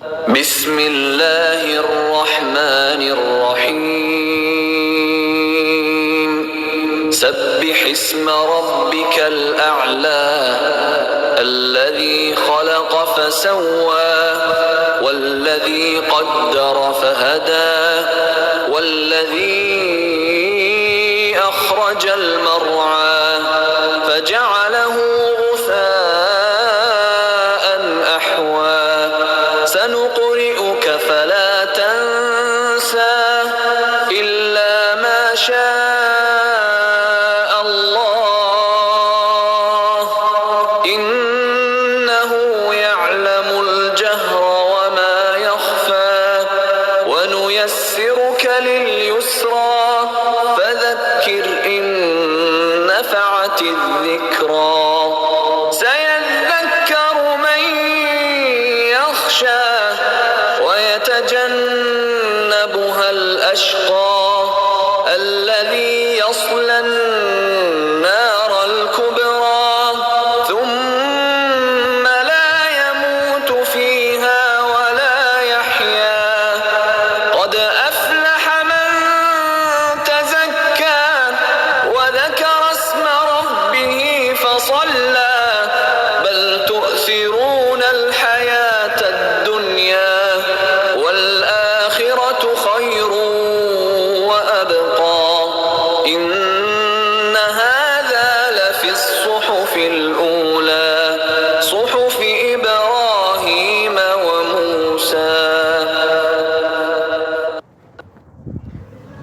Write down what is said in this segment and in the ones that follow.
بسم اللہ الرحمن الرحیم سبح اسم ربک الاعلی الذی خلق فسوى والذی قدر فہدى والذی اخرج المرعى فجعله غثاء احوى سنقرئك فلا تنسى إلا ما شاء الله إنه يعلم الجهر وما يخفى ونيسرك لليسرى فذكر إن نفعت الذكرى سيذكر من يخشى ويتجنبها الأشقى الذي يصلى النار الكبرى ثم لا يموت فيها ولا يحيا قد أفلح من تزكى وذكر اسم ربه فصلى بل تؤثرون الحياة الدنيا والآخرة خير وأبقى إن هذا لفي الصحف الأولى صحف إبراهيم وموسى.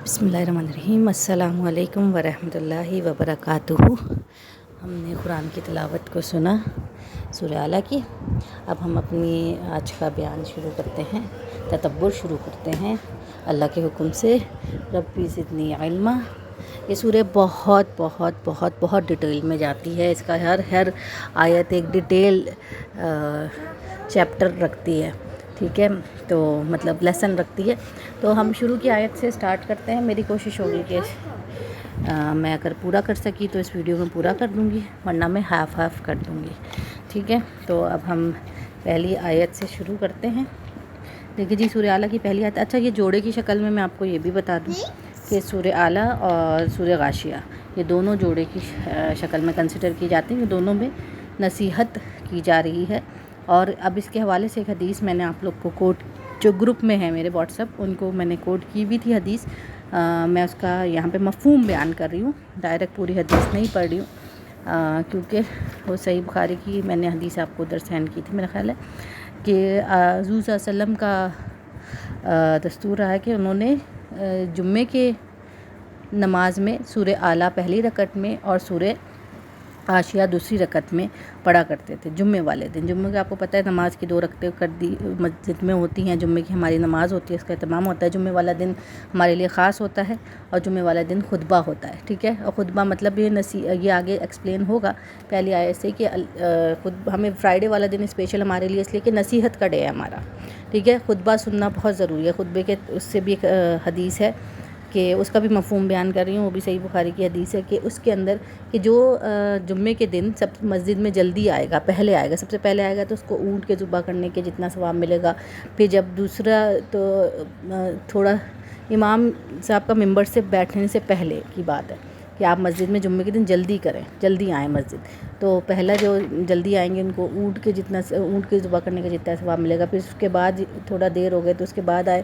بسم اللہ الرحمن الرحیم. السلام علیکم ورحمۃ اللہ وبرکاتہ. ہم نے قرآن کی تلاوت کو سنا سورہ اعلیٰ کی. اب ہم اپنی آج کا بیان شروع کرتے ہیں، تدبر شروع کرتے ہیں اللہ کے حکم سے. ربی زدنی علما. یہ سورہ بہت بہت بہت بہت ڈیٹیل میں جاتی ہے. اس کا ہر آیت ایک ڈیٹیل چیپٹر رکھتی ہے، ٹھیک ہے، تو مطلب لیسن رکھتی ہے. تو ہم شروع کی آیت سے سٹارٹ کرتے ہیں. میری کوشش ہوگی کہ میں اگر پورا کر سکی تو اس ویڈیو میں پورا کر دوں گی، ورنہ میں ہاف کر دوں گی، ٹھیک ہے. تو اب ہم پہلی آیت سے شروع کرتے ہیں. دیکھیے جی، سورہ اعلیٰ کی پہلی آیت. اچھا، یہ جوڑے کی شکل میں آپ کو یہ بھی بتا دوں کہ سورہ اعلیٰ اور سورہ غاشیہ یہ دونوں جوڑے کی شکل میں کنسیڈر کی جاتی ہیں. یہ دونوں میں نصیحت کی جا رہی ہے. اور اب اس کے حوالے سے ایک حدیث میں نے آپ لوگ کو کوٹ، جو گروپ میں ہے میرے واٹس ایپ، ان کو میں نے کوٹ کی بھی تھی حدیث. میں اس کا یہاں پہ مفہوم بیان کر رہی ہوں، ڈائریکٹ پوری حدیث نہیں پڑھ رہی ہوں، کیونکہ وہ صحیح بخاری کی میں نے حدیث آپ کو ادھر سینڈ کی تھی. میرا خیال ہے کہ حضور صلی اللہ علیہ وسلم کا دستور رہا ہے کہ انہوں نے جمعے کے نماز میں سورہ اعلیٰ پہلی رکعت میں اور سورہ غاشیہ دوسری رکعت میں پڑھا کرتے تھے جمعے والے دن. جمعے کا آپ کو پتہ ہے نماز کی 2 رکعتیں کر دی مسجد میں ہوتی ہیں. جمعے کی ہماری نماز ہوتی ہے، اس کا اہتمام ہوتا ہے. جمعے والا دن ہمارے لیے خاص ہوتا ہے اور جمعے والا دن خطبہ ہوتا ہے، ٹھیک ہے. اور خطبہ مطلب یہ آگے ایکسپلین ہوگا پہلی آیت سے کہ ہمیں فرائیڈے والا دن اسپیشل ہمارے لیے اس لیے کہ نصیحت کا ڈے ہے ہمارا، ٹھیک ہے. خطبہ سننا بہت ضروری ہے. خطبے کے اس سے بھی ایک حدیث ہے کہ اس کا بھی مفہوم بیان کر رہی ہوں، وہ بھی صحیح بخاری کی حدیث ہے کہ اس کے اندر کہ جو جمعے کے دن سب مسجد میں جلدی آئے گا، پہلے آئے گا، سب سے پہلے آئے گا تو اس کو اونٹ کے ذبح کرنے کے جتنا ثواب ملے گا. پھر جب دوسرا تو تھوڑا امام صاحب کا ممبر سے بیٹھنے سے پہلے کی بات ہے کہ آپ مسجد میں جمعے کے دن جلدی کریں، جلدی آئیں مسجد. تو پہلا جو جلدی آئیں گے ان کو اونٹ کے ذبح کرنے کا جتنا ثواب ملے گا. پھر اس کے بعد تھوڑا دیر ہو گئے تو اس کے بعد آئے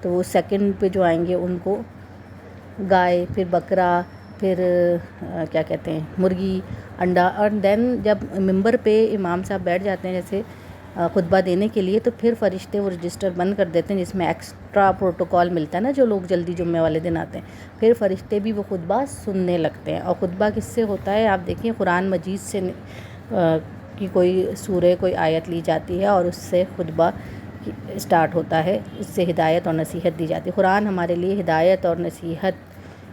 تو وہ سیکنڈ پہ جو آئیں گے ان کو گائے، پھر بکرا، پھر کیا کہتے ہیں مرغی، انڈا. اور دین جب ممبر پہ امام صاحب بیٹھ جاتے ہیں جیسے خطبہ دینے کے لیے، تو پھر فرشتے وہ رجسٹر بند کر دیتے ہیں جس میں ایکسٹرا پروٹوکول ملتا ہے نا، جو لوگ جلدی جمعے والے دن آتے ہیں. پھر فرشتے بھی وہ خطبہ سننے لگتے ہیں. اور خطبہ کس سے ہوتا ہے؟ آپ دیکھیں قرآن مجید سے کی کوئی سورہ، کوئی آیت لی جاتی ہے اور اس سے خطبہ اسٹارٹ ہوتا ہے، اس سے ہدایت اور نصیحت دی جاتی ہے. قرآن ہمارے لیے ہدایت اور نصیحت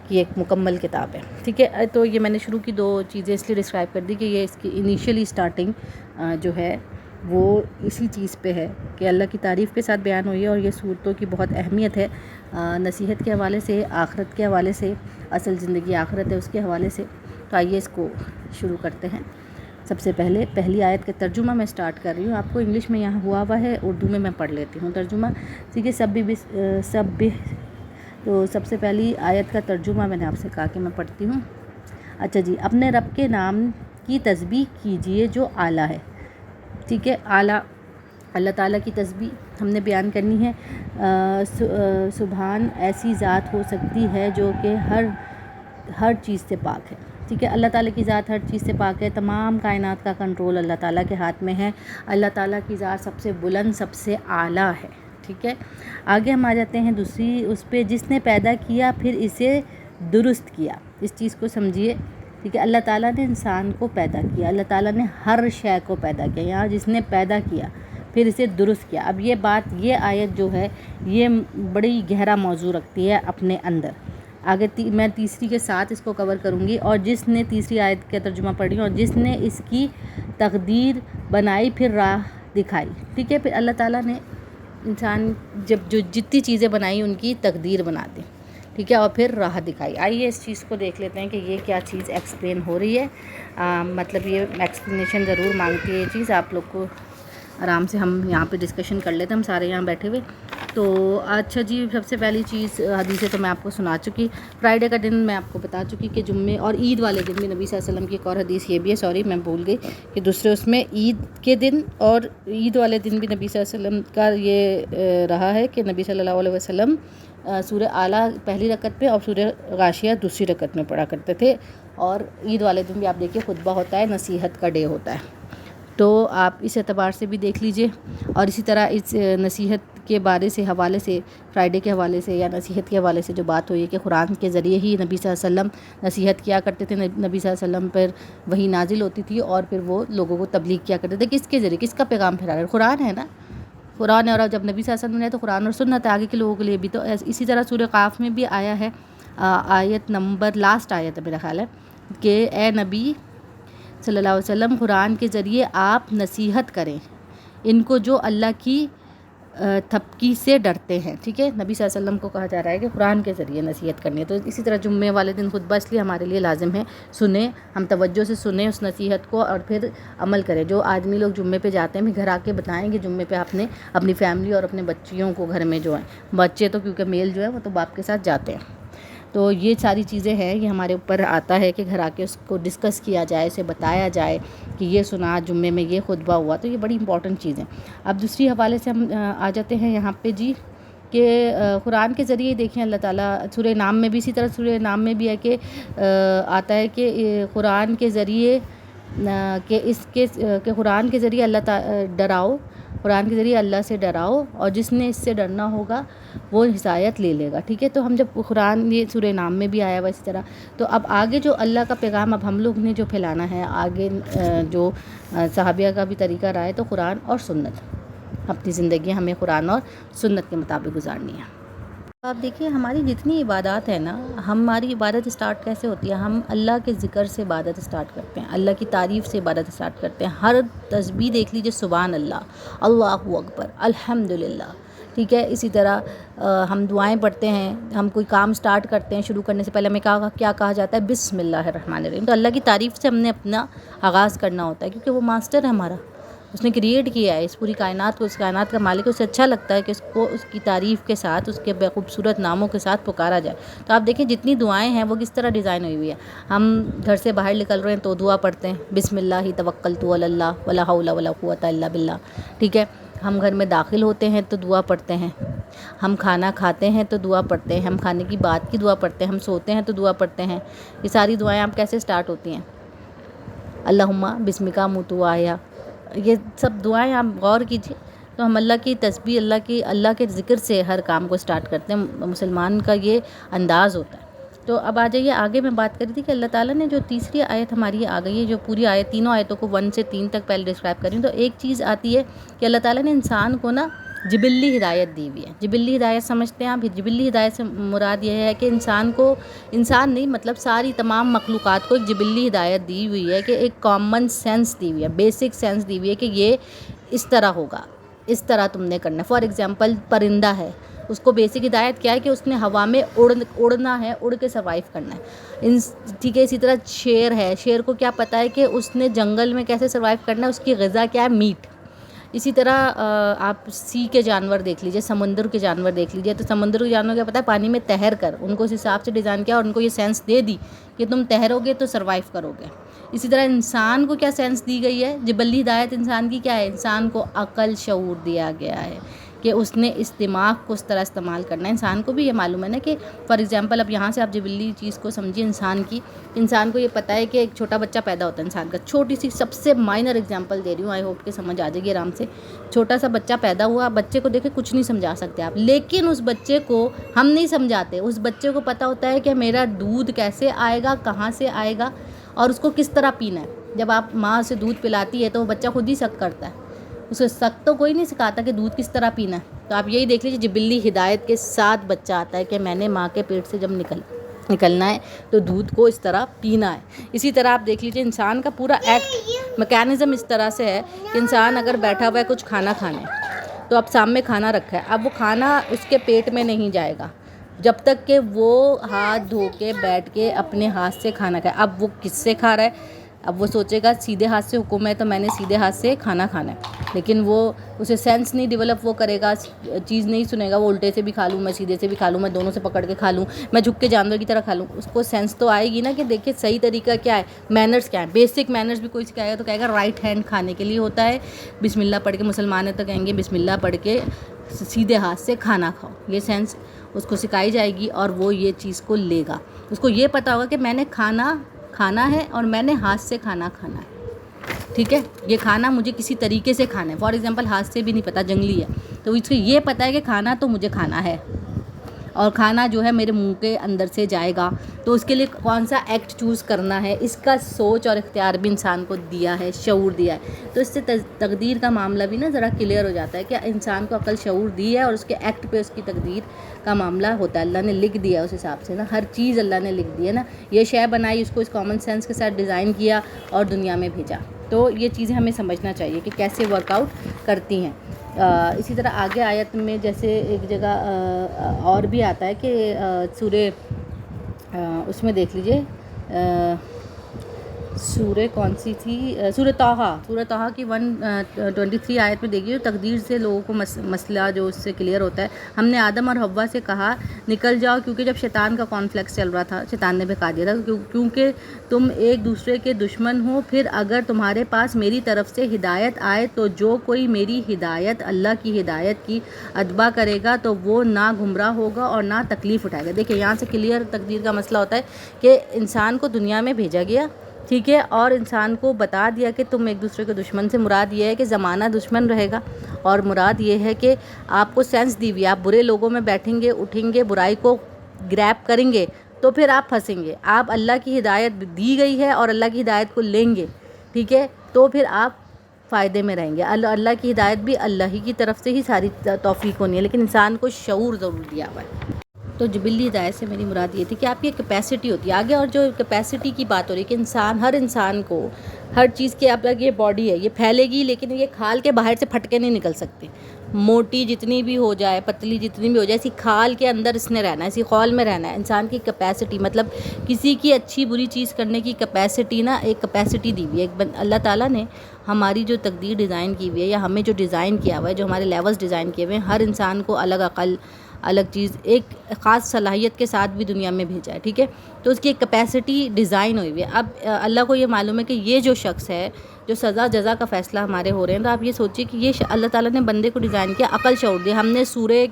کی ایک مکمل کتاب ہے، ٹھیک ہے. تو یہ میں نے شروع کی 2 چیزیں اس لیے ڈسکرائب کر دی کہ یہ اس کی انیشیلی سٹارٹنگ جو ہے وہ اسی چیز پہ ہے کہ اللہ کی تعریف کے ساتھ بیان ہوئی ہے. اور یہ صورتوں کی بہت اہمیت ہے نصیحت کے حوالے سے، آخرت کے حوالے سے، اصل زندگی آخرت ہے اس کے حوالے سے. تو آئیے اس کو شروع کرتے ہیں. سب سے پہلے پہلی آیت کا ترجمہ میں سٹارٹ کر رہی ہوں. آپ کو انگلش میں یہاں ہوا ہے, اردو میں پڑھ لیتی ہوں ترجمہ. ٹھیک ہے, سب تو سب سے پہلی آیت کا ترجمہ میں نے آپ سے کہا کہ میں پڑھتی ہوں. اچھا جی, اپنے رب کے نام کی تسبیح کیجئے جو اعلیٰ ہے. ٹھیک ہے, اعلیٰ اللہ تعالیٰ کی تسبیح ہم نے بیان کرنی ہے. سبحان ایسی ذات ہو سکتی ہے جو کہ ہر چیز سے پاک ہے. ٹھیک ہے, اللہ تعالیٰ کی ذات ہر چیز سے پاک ہے. تمام کائنات کا کنٹرول اللہ تعالیٰ کے ہاتھ میں ہے. اللہ تعالیٰ کی ذات سب سے بلند, سب سے اعلیٰ ہے. ٹھیک ہے, آگے ہم آ جاتے ہیں دوسری اس پہ, جس نے پیدا کیا پھر اسے درست کیا. اس چیز کو سمجھیے. ٹھیک ہے, اللہ تعالیٰ نے انسان کو پیدا کیا, اللہ تعالیٰ نے ہر شے کو پیدا کیا. یہاں جس نے پیدا کیا پھر اسے درست کیا. اب یہ آیت جو ہے یہ بڑی گہرا موضوع رکھتی ہے اپنے اندر. آگے میں تیسری کے ساتھ اس کو کور کروں گی. اور جس نے تیسری آیت کا ترجمہ پڑھی, اور جس نے اس کی تقدیر بنائی پھر راہ دکھائی. ٹھیک ہے, پھر اللہ تعالیٰ نے انسان جو جتنی چیزیں بنائی ان کی تقدیر بنا دی. ٹھیک ہے, اور پھر راہ دکھائی. آئیے اس چیز کو دیکھ لیتے ہیں کہ یہ کیا چیز ایکسپلین ہو رہی ہے. مطلب یہ ایکسپلینیشن ضرور مانگتی ہے یہ چیز. آپ لوگ کو آرام سے ہم یہاں پہ ڈسکشن کر لیتے ہیں, ہم سارے یہاں بیٹھے ہوئے. تو اچھا جی, سب سے پہلی چیز حدیثیں تو میں آپ کو سنا چکی. فرائیڈے کا دن میں آپ کو بتا چکی کہ جمعے اور عید والے دن بھی نبی صلی اللہ علیہ وسلم کی ایک اور حدیث یہ بھی ہے, سوری میں بھول گئی کہ دوسرے اس میں عید کے دن اور عید والے دن بھی نبی صلی اللہ علیہ وسلم کا یہ رہا ہے کہ نبی صلی اللہ علیہ وسلم سورہ اعلیٰ پہلی رکعت پہ اور سورہ غاشیہ دوسری رکعت میں پڑھا کرتے تھے. اور عید والے دن بھی آپ دیکھیے خطبہ ہوتا ہے, نصیحت کا ڈے ہوتا ہے. تو آپ اس اعتبار سے بھی دیکھ لیجئے. اور اسی طرح اس نصیحت کے بارے سے حوالے سے, فرائیڈے کے حوالے سے یا نصیحت کے حوالے سے جو بات ہوئی ہے کہ قرآن کے ذریعے ہی نبی صلی اللہ علیہ وسلم نصیحت کیا کرتے تھے. نبی صلی اللہ علیہ وسلم پر وحی نازل ہوتی تھی اور پھر وہ لوگوں کو تبلیغ کیا کرتے تھے. کس کے ذریعے, کس کا پیغام پھیلا رہے ہیں؟ قرآن ہے نا, قرآن ہے. اور جب نبی صلی اللہ علیہ وسلم نے تو قرآن اور سنت آگے کے لوگوں کے لیے بھی. تو اسی طرح سورہ قاف میں بھی آیا ہے, آیت نمبر لاسٹ آیت ہے میرا خیال ہے, کہ اے نبی صلی اللہ علیہ وسلم قرآن کے ذریعے آپ نصیحت کریں ان کو جو اللہ کی تھپکی سے ڈرتے ہیں. ٹھیک ہے, نبی صلی اللہ علیہ وسلم کو کہا جا رہا ہے کہ قرآن کے ذریعے نصیحت کرنی ہے. تو اسی طرح جمعے والے دن خطبہ اس لیے ہمارے لیے لازم ہے, سنیں ہم, توجہ سے سنیں اس نصیحت کو اور پھر عمل کریں. جو آدمی لوگ جمعے پہ جاتے ہیں بھی گھر آ کے بتائیں کہ جمعے پہ آپ نے اپنی فیملی اور اپنے بچیوں کو گھر میں جو ہیں, بچے تو کیونکہ میل جو ہے وہ تو باپ کے ساتھ جاتے ہیں. تو یہ ساری چیزیں ہیں, یہ ہمارے اوپر آتا ہے کہ گھر آ کے اس کو ڈسکس کیا جائے, اسے بتایا جائے کہ یہ سنا جمعے میں یہ خطبہ ہوا. تو یہ بڑی امپورٹنٹ چیز ہے. اب دوسری حوالے سے ہم آ جاتے ہیں یہاں پہ جی, کہ قرآن کے ذریعے دیکھیں اللہ تعالیٰ سورہ نام میں بھی, اسی طرح سورہ نام میں بھی ہے کہ آتا ہے کہ قرآن کے ذریعے کہ قرآن کے ذریعے اللہ تعالیٰ ڈراؤ, قرآن کے ذریعے اللہ سے ڈراؤ اور جس نے اس سے ڈرنا ہوگا وہ ہدایت لے لے گا. ٹھیک ہے, تو ہم جب قرآن یہ سورہ نام میں بھی آیا ہوا اسی طرح. تو اب آگے جو اللہ کا پیغام اب ہم لوگ نے جو پھیلانا ہے, آگے جو صحابیہ کا بھی طریقہ رہا ہے, تو قرآن اور سنت, اپنی زندگی ہمیں قرآن اور سنت کے مطابق گزارنی ہے. آپ دیکھیے ہماری جتنی عبادات ہے نا, ہماری عبادت اسٹارٹ کیسے ہوتی ہے؟ ہم اللہ کے ذکر سے عبادت اسٹارٹ کرتے ہیں, اللہ کی تعریف سے عبادت اسٹارٹ کرتے ہیں. ہر تسبیح دیکھ لیجیے سبحان اللہ, اللہ اکبر, الحمدللہ. ٹھیک ہے, اسی طرح ہم دعائیں پڑھتے ہیں, ہم کوئی کام اسٹارٹ کرتے ہیں, شروع کرنے سے پہلے ہمیں کیا کہا جاتا ہے؟ بسم اللہ الرحمن الرحیم. تو اللہ کی تعریف سے ہم نے اپنا آغاز کرنا ہوتا ہے, کیونکہ وہ ماسٹر ہے ہمارا, اس نے کریٹ کیا ہے اس پوری کائنات کو, اس کائنات کا مالک. اسے اچھا لگتا ہے کہ اس کو اس کی تعریف کے ساتھ, اس کے بے خوبصورت ناموں کے ساتھ پکارا جائے. تو آپ دیکھیں جتنی دعائیں ہیں وہ کس طرح ڈیزائن ہوئی ہیں. ہم گھر سے باہر نکل رہے ہیں تو دعا پڑھتے ہیں, بسم اللہ توکلت علی اللہ ولا حول ولا قوۃ الا باللہ. ٹھیک ہے, ہم گھر میں داخل ہوتے ہیں تو دعا پڑھتے ہیں, ہم کھانا کھاتے ہیں تو دعا پڑھتے ہیں, ہم کھانے کی بات کی دعا پڑھتے ہیں, ہم سوتے ہیں تو دعا پڑھتے ہیں. یہ ساری دعائیں آپ کیسے سٹارٹ ہوتی ہیں؟ اللہم بسمکا موتو آیا. یہ سب دعائیں آپ غور کیجیے. تو ہم اللہ کی تسبیح, اللہ کے ذکر سے ہر کام کو سٹارٹ کرتے ہیں. مسلمان کا یہ انداز ہوتا ہے. تو اب آ جائیے آگے, میں بات کر رہی تھی کہ اللہ تعالیٰ نے جو تیسری آیت ہماری آ گئی ہے, جو پوری آیت, تینوں آیتوں کو 1 سے 3 تک پہلے ڈسکرائب کر رہی ہوں. تو ایک چیز آتی ہے کہ اللہ تعالیٰ نے انسان کو نا جبلی ہدایت دی ہوئی ہے. جبلی ہدایت سمجھتے ہیں آپ؟ جبلی ہدایت سے مراد یہ ہے کہ انسان نہیں, مطلب ساری تمام مخلوقات کو ایک جبلی ہدایت دی ہوئی ہے, کہ ایک کامن سینس دی ہوئی ہے, بیسک سینس دی ہوئی ہے کہ یہ اس طرح ہوگا, اس طرح تم نے کرنا ہے. فار ایگزامپل پرندہ ہے, اس کو بیسک ہدایت کیا ہے کہ اس نے ہوا میں اڑنا ہے, اڑ کے سروائیو کرنا ہے. ٹھیک ہے, اسی طرح شیر ہے, شیر کو کیا پتہ ہے کہ اس نے جنگل میں کیسے سروائیو کرنا ہے, اس کی غذا کیا ہے, میٹ. اسی طرح آپ سی کے جانور دیکھ لیجئے, سمندر کے جانور دیکھ لیجئے, تو سمندر کے جانور کیا پتہ ہے, پانی میں تیر کر, ان کو اس حساب سے ڈیزائن کیا اور ان کو یہ سینس دے دی کہ تم تیرو گے تو سروائیو کرو گے. اسی طرح انسان کو کیا سینس دی گئی ہے, جبلی ہدایت انسان کی کیا ہے, انسان کو عقل شعور دیا گیا ہے کہ اس نے اس دماغ کو اس طرح استعمال کرنا ہے. انسان کو بھی یہ معلوم ہے نا کہ فار ایگزامپل اب یہاں سے آپ جبلی چیز کو سمجھیے انسان کی, انسان کو یہ پتہ ہے کہ ایک چھوٹا بچہ پیدا ہوتا ہے انسان کا, چھوٹی سی سب سے مائنر ایگزامپل دے رہی ہوں, آئی ہوپ کہ سمجھ آ جائے گی آرام سے. چھوٹا سا بچہ پیدا ہوا, بچے کو دیکھے کچھ نہیں سمجھا سکتے آپ, لیکن اس بچے کو ہم نہیں سمجھاتے, اس بچے کو پتہ ہوتا ہے کہ میرا دودھ کیسے آئے گا, کہاں سے آئے گا اور اس کو کس طرح پینا ہے. جب آپ ماں سے دودھ پلاتی ہے تو وہ بچہ خود ہی سک کرتا ہے, اسے سک تو کوئی نہیں سکھاتا کہ دودھ کس طرح پینا ہے. تو آپ یہی دیکھ لیجیے جبلی ہدایت کے ساتھ بچہ آتا ہے کہ میں نے ماں کے پیٹ سے جب نکلنا ہے تو دودھ کو اس طرح پینا ہے. اسی طرح آپ دیکھ لیجیے انسان کا پورا ایکٹ میکینزم اس طرح سے ہے کہ انسان اگر بیٹھا ہوا ہے کچھ کھانا کھانے, تو اب سامنے کھانا رکھا ہے, اب وہ کھانا اس کے پیٹ میں نہیں جائے گا جب تک کہ وہ ہاتھ دھو کے بیٹھ کے اپنے ہاتھ سے کھانا کھائے. اب وہ کس سے کھا رہا ہے, اب وہ سوچے گا سیدھے ہاتھ سے حکم ہے تو میں نے سیدھے ہاتھ سے کھانا کھانا ہے, لیکن وہ اسے سینس نہیں ڈیولپ وہ کرے گا, چیز نہیں سنے گا, وہ الٹے سے بھی کھا لوں, میں سیدھے سے بھی کھا لوں, میں دونوں سے پکڑ کے کھا لوں, میں جھک کے جانور کی طرح کھا لوں. اس کو سینس تو آئے گی نا کہ دیکھیں صحیح طریقہ کیا ہے, مینرز کیا ہے. بیسک مینرز بھی کوئی سکھائے گا تو کہے گا رائٹ ہینڈ کھانے کے لیے ہوتا ہے, بسم اللہ پڑھ کے, مسلمان ہے تو کہیں گے بسم اللہ پڑھ کے سیدھے ہاتھ سے کھانا کھاؤ. یہ سینس اس کو سکھائی جائے گی اور وہ یہ چیز کو لے گا. اس کو یہ پتہ ہوگا کہ میں نے کھانا ہے اور میں نے ہاتھ سے کھانا کھانا ہے. ٹھیک ہے, یہ کھانا مجھے کسی طریقے سے کھانا ہے. فار ایگزامپل ہاتھ سے بھی نہیں پتہ, جنگلی ہے, تو اس کو یہ پتہ ہے کہ کھانا تو مجھے کھانا ہے اور کھانا جو ہے میرے منہ کے اندر سے جائے گا, تو اس کے لیے کون سا ایکٹ چوز کرنا ہے, اس کا سوچ اور اختیار بھی انسان کو دیا ہے, شعور دیا ہے. تو اس سے تقدیر کا معاملہ بھی نا ذرا کلیئر ہو جاتا ہے کہ انسان کو عقل شعور دی ہے اور اس کے ایکٹ پہ اس کی تقدیر کا معاملہ ہوتا ہے. اللہ نے لکھ دیا اس حساب سے نا, ہر چیز اللہ نے لکھ دی ہے نا. یہ شے بنائی, اس کو اس کامن سینس کے ساتھ ڈیزائن کیا اور دنیا میں بھیجا. تو یہ چیزیں ہمیں سمجھنا چاہیے کہ کیسے ورک آؤٹ کرتی ہیں. اسی طرح آگے آیت میں جیسے ایک جگہ اور بھی آتا ہے کہ سورہ اس میں دیکھ لیجئے سورہ کون سی تھی, سورہ طٰہٰ کی 123 آیت میں دیکھیے, تقدیر سے لوگوں کو مسئلہ جو اس سے کلیئر ہوتا ہے. ہم نے آدم اور حوا سے کہا نکل جاؤ, کیونکہ جب شیطان کا کانفلیکس چل رہا تھا, شیطان نے بہکا دیا تھا, کیونکہ تم ایک دوسرے کے دشمن ہو. پھر اگر تمہارے پاس میری طرف سے ہدایت آئے تو جو کوئی میری ہدایت, اللہ کی ہدایت کی اتباع کرے گا تو وہ نہ گمراہ ہوگا اور نہ تکلیف اٹھائے گا. دیکھیں یہاں سے کلیئر تقدیر کا مسئلہ ہوتا ہے کہ انسان کو دنیا میں بھیجا گیا, ٹھیک ہے, اور انسان کو بتا دیا کہ تم ایک دوسرے کے دشمن سے مراد یہ ہے کہ زمانہ دشمن رہے گا, اور مراد یہ ہے کہ آپ کو سینس دی ہوئی, آپ برے لوگوں میں بیٹھیں گے, اٹھیں گے, برائی کو گریب کریں گے تو پھر آپ پھنسیں گے. آپ اللہ کی ہدایت دی گئی ہے اور اللہ کی ہدایت کو لیں گے, ٹھیک ہے, تو پھر آپ فائدے میں رہیں گے. اللہ کی ہدایت بھی اللہ ہی کی طرف سے ہی ساری توفیق ہونی ہے, لیکن انسان کو شعور ضرور دیا ہوا ہے. تو جبلی ہدایت سے میری مراد یہ تھی کہ آپ کی کیپیسٹی ہوتی ہے آگے, اور جو کیپیسٹی کی بات ہو رہی ہے کہ ہر انسان کو ہر چیز کی, آپ یہ باڈی ہے یہ پھیلے گی لیکن یہ کھال کے باہر سے پھٹ کے نہیں نکل سکتی. موٹی جتنی بھی ہو جائے, پتلی جتنی بھی ہو جائے, اسی کھال کے اندر اس نے رہنا ہے, اسی خول میں رہنا ہے. انسان کی کیپیسٹی مطلب کسی کی اچھی بری چیز کرنے کی کیپیسٹی نا, ایک کیپیسٹی دی ہوئی ہے. اللہ تعالیٰ نے ہماری جو تقدیر ڈیزائن کی ہوئی ہے, یا ہمیں جو ڈیزائن کیا ہوا ہے, جو ہمارے لیولز ڈیزائن کیے ہوئے ہیں, ہر انسان کو الگ عقل, الگ چیز, ایک خاص صلاحیت کے ساتھ بھی دنیا میں بھیجا ہے, ٹھیک ہے. تو اس کی ایک کیپیسٹی ڈیزائن ہوئی ہوئی ہے. اب اللہ کو یہ معلوم ہے کہ یہ جو شخص ہے, جو سزا جزا کا فیصلہ ہمارے ہو رہے ہیں, تو آپ یہ سوچیے کہ یہ اللہ تعالیٰ نے بندے کو ڈیزائن کیا, عقل شعور دیا. ہم نے سورہ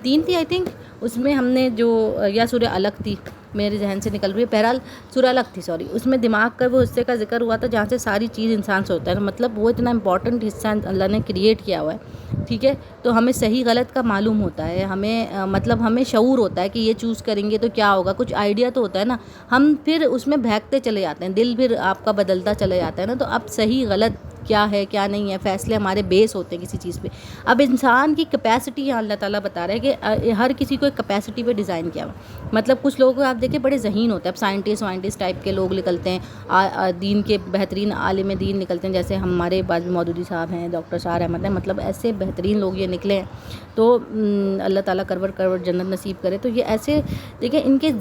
3 تھی آئی تھنک, اس میں ہم نے جو, یا سورہ الگ تھی, میرے ذہن سے نکل رہی ہے, بہرحال سورہ الگ تھی, سوری, اس میں دماغ کا وہ حصے کا ذکر ہوا تھا جہاں سے ساری چیز انسان سے ہوتا ہے. مطلب وہ اتنا امپورٹنٹ حصہ اللہ نے کریٹ کیا ہوا ہے, ٹھیک ہے. تو ہمیں صحیح غلط کا معلوم ہوتا ہے, ہمیں مطلب ہمیں شعور ہوتا ہے کہ یہ چوز کریں گے تو کیا ہوگا, کچھ آئیڈیا تو ہوتا ہے نا. ہم پھر اس میں بہکتے چلے جاتے ہیں, دل پھر آپ کا بدلتا چلے جاتا ہے نا. تو اب صحیح غلط کیا ہے کیا نہیں ہے, فیصلے ہمارے بیس ہوتے ہیں کسی چیز پہ. اب انسان کی کیپیسٹی یہاں اللہ تعالیٰ بتا رہا ہے کہ ہر کسی کو ایک کیپیسٹی پہ ڈیزائن کیا ہوا. مطلب کچھ لوگوں کو آپ دیکھیں بڑے ذہین ہوتے ہیں. اب سائنٹسٹ ٹائپ کے لوگ نکلتے ہیں, دین کے بہترین عالم دین نکلتے ہیں, جیسے ہمارے بعض مودودی صاحب ہیں, ڈاکٹر شاہ احمد ہیں, مطلب ایسے بہترین لوگ یہ نکلے ہیں. تو اللہ تعالیٰ کرور جنت نصیب کرے. تو یہ ایسے دیکھیں ان کے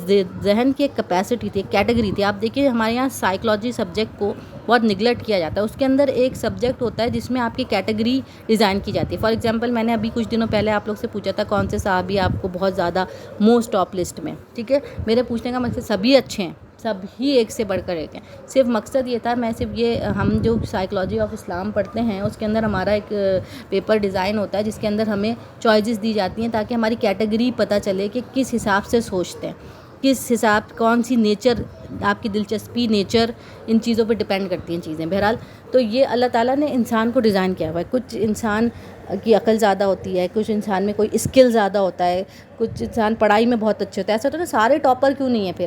ذہن کی ایک کیپیسٹی تھی, ایک کیٹیگری تھی. آپ دیکھیے ہمارے یہاں سائیکلوجی سبجیکٹ کو بہت نگلیکٹ کیا جاتا ہے. اس کے اندر ایک سبجیکٹ ہوتا ہے جس میں آپ کی کیٹیگری ڈیزائن کی جاتی ہے. فار ایگزامپل میں نے ابھی کچھ دنوں پہلے آپ لوگ سے پوچھا تھا کون سے صحابی آپ کو بہت زیادہ موسٹ ٹاپ لسٹ میں, ٹھیک ہے. میرے پوچھنے کا مقصد سبھی اچھے ہیں, سب ہی ایک سے بڑھ کر ایک ہیں. صرف مقصد یہ تھا, میں صرف یہ ہم جو سائیکلوجی آف اسلام پڑھتے ہیں اس کے اندر ہمارا ایک پیپر ڈیزائن ہوتا ہے جس کے اندر ہمیں چوائسز دی جاتی ہیں تاکہ ہماری کیٹیگری پتہ چلے کہ کس حساب سے سوچتے ہیں, کس حساب کون سی نیچر آپ کی دلچسپی, نیچر, ان چیزوں پہ ڈپینڈ کرتی ہیں چیزیں. بہرحال تو یہ اللہ تعالیٰ نے انسان کو ڈیزائن کیا ہوا ہے. کچھ انسان کی عقل زیادہ ہوتی ہے, کچھ انسان میں کوئی اسکل زیادہ ہوتا ہے, کچھ انسان پڑھائی میں بہت اچھے ہوتا ہے. ایسا ہوتا ہے نا سارے ٹاپر کیوں نہیں ہیں, پھر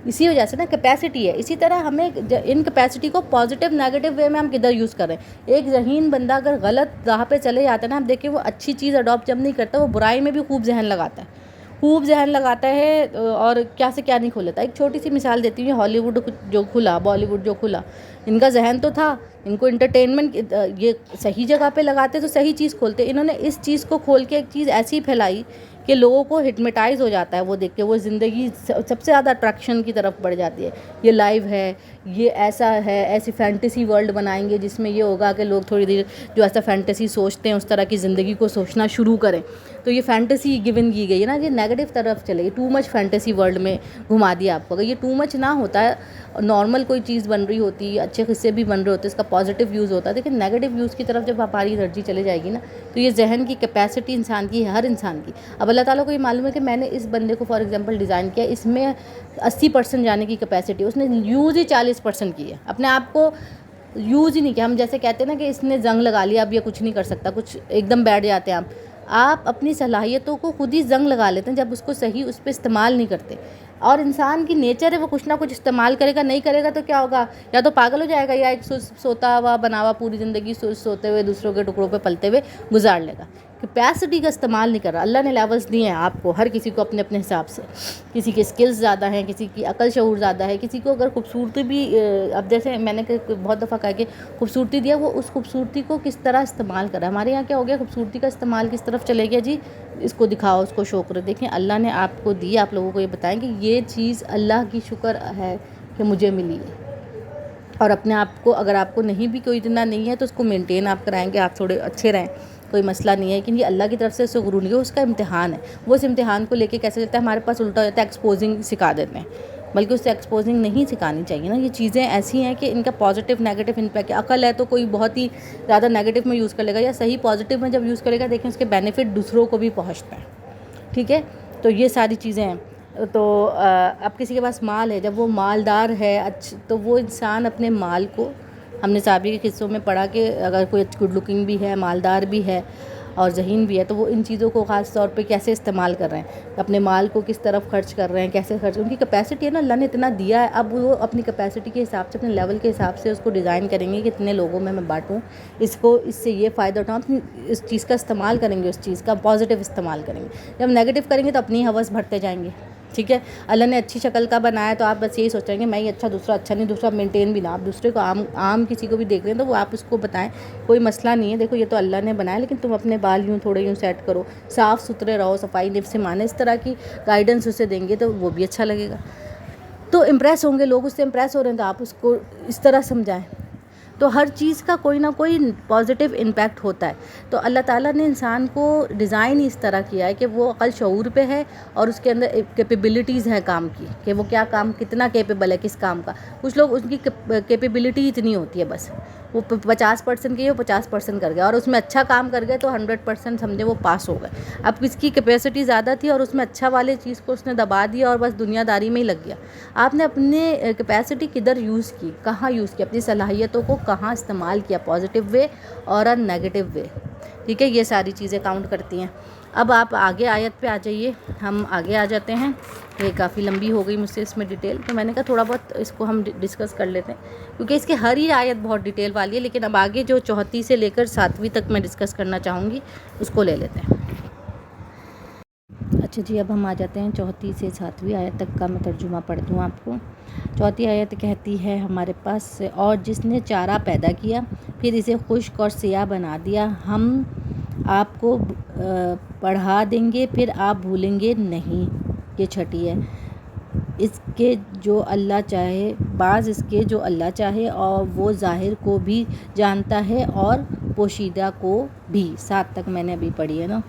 اسی وجہ سے نا کیپیسٹی ہے. اسی طرح ہمیں ان کیپیسٹی کو پازیٹیو نیگیٹو وے میں ہم کدھر یوز کریں. ایک ذہین بندہ اگر غلط راہ پہ چلے جاتا ہے نا, آپ دیکھیں وہ اچھی چیز اڈاپٹ جب نہیں کرتا, وہ برائی میں بھی خوب ذہن لگاتا ہے اور کیا سے کیا نہیں کھول لیتا. ایک چھوٹی سی مثال دیتی ہوں, ہالی ووڈ جو کھلا, بالی ووڈ جو کھلا, ان کا ذہن تو تھا, ان کو انٹرٹینمنٹ یہ صحیح جگہ پہ لگاتے تو صحیح چیز کھولتے. انہوں نے اس چیز کو کھول کے ایک چیز ایسی پھیلائی کہ لوگوں کو ہپنوٹائز ہو جاتا ہے وہ دیکھ کے, وہ زندگی سب سے زیادہ اٹریکشن کی طرف بڑھ جاتی ہے. یہ لائیو ہے, یہ ایسا ہے, ایسی فینٹیسی ورلڈ بنائیں گے جس میں یہ ہوگا کہ لوگ تھوڑی دیر جو ایسا فینٹیسی سوچتے ہیں اس طرح کی زندگی کو سوچنا شروع کریں. تو یہ فینٹیسی گیون کی گئی ہے نا, یہ نیگیٹو طرف چلے گی. ٹو مچ فینٹیسی ورلڈ میں گھما دیا آپ کو. اگر یہ ٹو مچ نہ ہوتا ہے, نارمل کوئی چیز بن رہی ہوتی, اچھے قصے بھی بن رہے ہوتے, اس کا پازیٹیو یوز ہوتا ہے, لیکن نیگیٹو یوز کی طرف جب ہماری انرجی چلے جائے گی نا, تو یہ ذہن کی کیپیسٹی انسان کی ہے, ہر انسان کی. اب اللہ تعالیٰ کو یہ معلوم ہے کہ میں نے اس بندے کو فار ایگزامپل ڈیزائن کیا, اس میں 80% جانے کی کیپیسٹی, اس نے یوز ہی 40% کی ہے. اپنے آپ کو یوز ہی نہیں کیا. ہم جیسے کہتے ہیں نا کہ اس نے زنگ لگا لیا, اب یہ کچھ نہیں کر سکتا, کچھ ایک دم بیٹھ جاتے ہیں آپ اپنی صلاحیتوں کو خود ہی زنگ لگا لیتے ہیں جب اس کو صحیح اس پہ استعمال نہیں کرتے. اور انسان کی نیچر ہے وہ کچھ نہ کچھ استعمال کرے گا, نہیں کرے گا تو کیا ہوگا, یا تو پاگل ہو جائے گا, یا ایک سوتا ہوا بنا ہوا پوری زندگی سوتے ہوئے دوسروں کے ٹکڑوں پہ پلتے ہوئے گزار لے گا. کیپیسٹی کا استعمال نہیں کر رہا. اللہ نے لیولز دیے ہیں آپ کو, ہر کسی کو اپنے اپنے حساب سے. کسی کے اسکلز زیادہ ہیں, کسی کی عقل شعور زیادہ ہے, کسی کو اگر خوبصورتی بھی, اب جیسے میں نے بہت دفعہ کہا کہ خوبصورتی دیا, وہ اس خوبصورتی کو کس طرح استعمال کر رہا ہے. ہمارے یہاں کیا ہو گیا, خوبصورتی کا استعمال کس طرف چلے گیا, جی اس کو دکھاؤ, اس کو شو کرو. دیکھیں اللہ نے آپ کو دی, آپ لوگوں کو یہ بتائیں کہ یہ چیز اللہ کی شکر ہے کہ مجھے ملی ہے. اور اپنے آپ کو, اگر آپ کو نہیں بھی کوئی اتنا نہیں ہے تو اس کو مینٹین آپ کرائیں گے, آپ تھوڑے اچھے رہیں, کوئی مسئلہ نہیں ہے. لیکن یہ اللہ کی طرف سے اسے غرور نہیں ہے, اس کا امتحان ہے. وہ اس امتحان کو لے کے کیسے چلتا ہے, ہمارے پاس الٹا ہو جاتا ہے, ایکسپوزنگ سکھا دیتے ہیں, بلکہ اس سے ایکسپوزنگ نہیں سکھانی چاہیے نا. یہ چیزیں ایسی ہیں کہ ان کا پازیٹیو نیگیٹو امپیکٹ. عقل ہے تو کوئی بہت ہی زیادہ نیگیٹو میں یوز کر لے گا, یا صحیح پازیٹیو میں جب یوز کرے گا, دیکھیں اس کے بینیفٹ دوسروں کو بھی پہنچتا ہے, ٹھیک ہے. تو یہ ساری چیزیں ہیں. تو اب کسی کے پاس مال ہے, جب وہ مالدار ہے تو وہ انسان اپنے مال کو, ہم نے صحابی کے قصوں میں پڑھا کہ اگر کوئی گڈ لکنگ بھی ہے, مالدار بھی ہے اور ذہین بھی ہے, تو وہ ان چیزوں کو خاص طور پہ کیسے استعمال کر رہے ہیں, اپنے مال کو کس طرف خرچ کر رہے ہیں, کیسے خرچ, ان کی کیپیسٹی ہے نا, اللہ نے اتنا دیا ہے. اب وہ اپنی کیپیسٹی کے حساب سے, اپنے لیول کے حساب سے اس کو ڈیزائن کریں گے کہ اتنے لوگوں میں بانٹوں, اس کو, اس سے یہ فائدہ اٹھاؤں, اس چیز کا استعمال کریں گے, اس چیز کا پازیٹیو استعمال کریں گے. جب نیگیٹو کریں گے تو اپنی ہوس بھرتے جائیں گے, ٹھیک ہے. اللہ نے اچھی شکل کا بنایا تو آپ بس یہی سوچیں گے میں ہی اچھا, دوسرا اچھا نہیں, دوسرا مینٹین بھی نہ. آپ دوسرے کو عام کسی کو بھی دیکھ رہے ہیں تو وہ آپ اس کو بتائیں, کوئی مسئلہ نہیں ہے, دیکھو یہ تو اللہ نے بنایا, لیکن تم اپنے بال یوں تھوڑے یوں سیٹ کرو, صاف ستھرے رہو, صفائی نفس سے مانے, اس طرح کی گائیڈنس اسے دیں گے تو وہ بھی اچھا لگے گا. تو امپریس ہوں گے لوگ, اس سے امپریس ہو رہے ہیں تو آپ اس کو اس طرح سمجھائیں. تو ہر چیز کا کوئی نہ کوئی پازیٹیو امپیکٹ ہوتا ہے. تو اللہ تعالیٰ نے انسان کو ڈیزائن اس طرح کیا ہے کہ وہ عقل شعور پہ ہے, اور اس کے اندر کیپیبلٹیز ہیں کام کی, کہ وہ کیا کام, کتنا کیپیبل ہے کس کام کا. کچھ لوگ ان کی کیپیبلٹی اتنی ہوتی ہے, بس وہ 50% کی, وہ 50% کر گیا, اور اس میں اچھا کام کر گئے تو 100% سمجھے وہ پاس ہو گئے. اب کس کی کیپیسٹی زیادہ تھی اور اس میں اچھا والے چیز کو اس نے دبا دیا اور بس دنیا داری میں ہی لگ گیا. آپ نے اپنے کیپیسٹی کدھر یوز کی, کہاں یوز کی, اپنی صلاحیتوں کو کہاں استعمال کیا, پازیٹیو وے اور نیگیٹو وے, ٹھیک ہے. یہ ساری چیزیں کاؤنٹ کرتی ہیں. اب آپ آگے آیت پہ آ جائیے, ہم آگے آ جاتے ہیں. یہ کافی لمبی ہو گئی مجھ سے اس میں ڈیٹیل, تو میں نے کہا تھوڑا بہت اس کو ہم ڈسکس کر لیتے ہیں, کیونکہ اس کی ہر ہی آیت بہت ڈیٹیل والی ہے. لیکن اب آگے جو 34 سے لے کر 7ویں تک میں ڈسکس کرنا چاہوں گی اس کو لے لیتے ہیں. اچھا جی، اب ہم آ جاتے ہیں 4 سے 7 آیت تک کا میں ترجمہ پڑھ دوں آپ کو۔ 4 آیت کہتی ہے ہمارے پاس، اور جس نے چارہ پیدا کیا پھر اسے خشک اور سیاہ بنا دیا، ہم آپ کو پڑھا دیں گے پھر آپ بھولیں گے نہیں۔ یہ 6 ہے۔ اس کے جو اللہ چاہے، بعض اس کے جو اللہ چاہے، اور وہ ظاہر کو بھی جانتا ہے اور پوشیدہ کو بھی۔ 7 تک میں نے ابھی پڑھی ہے نا،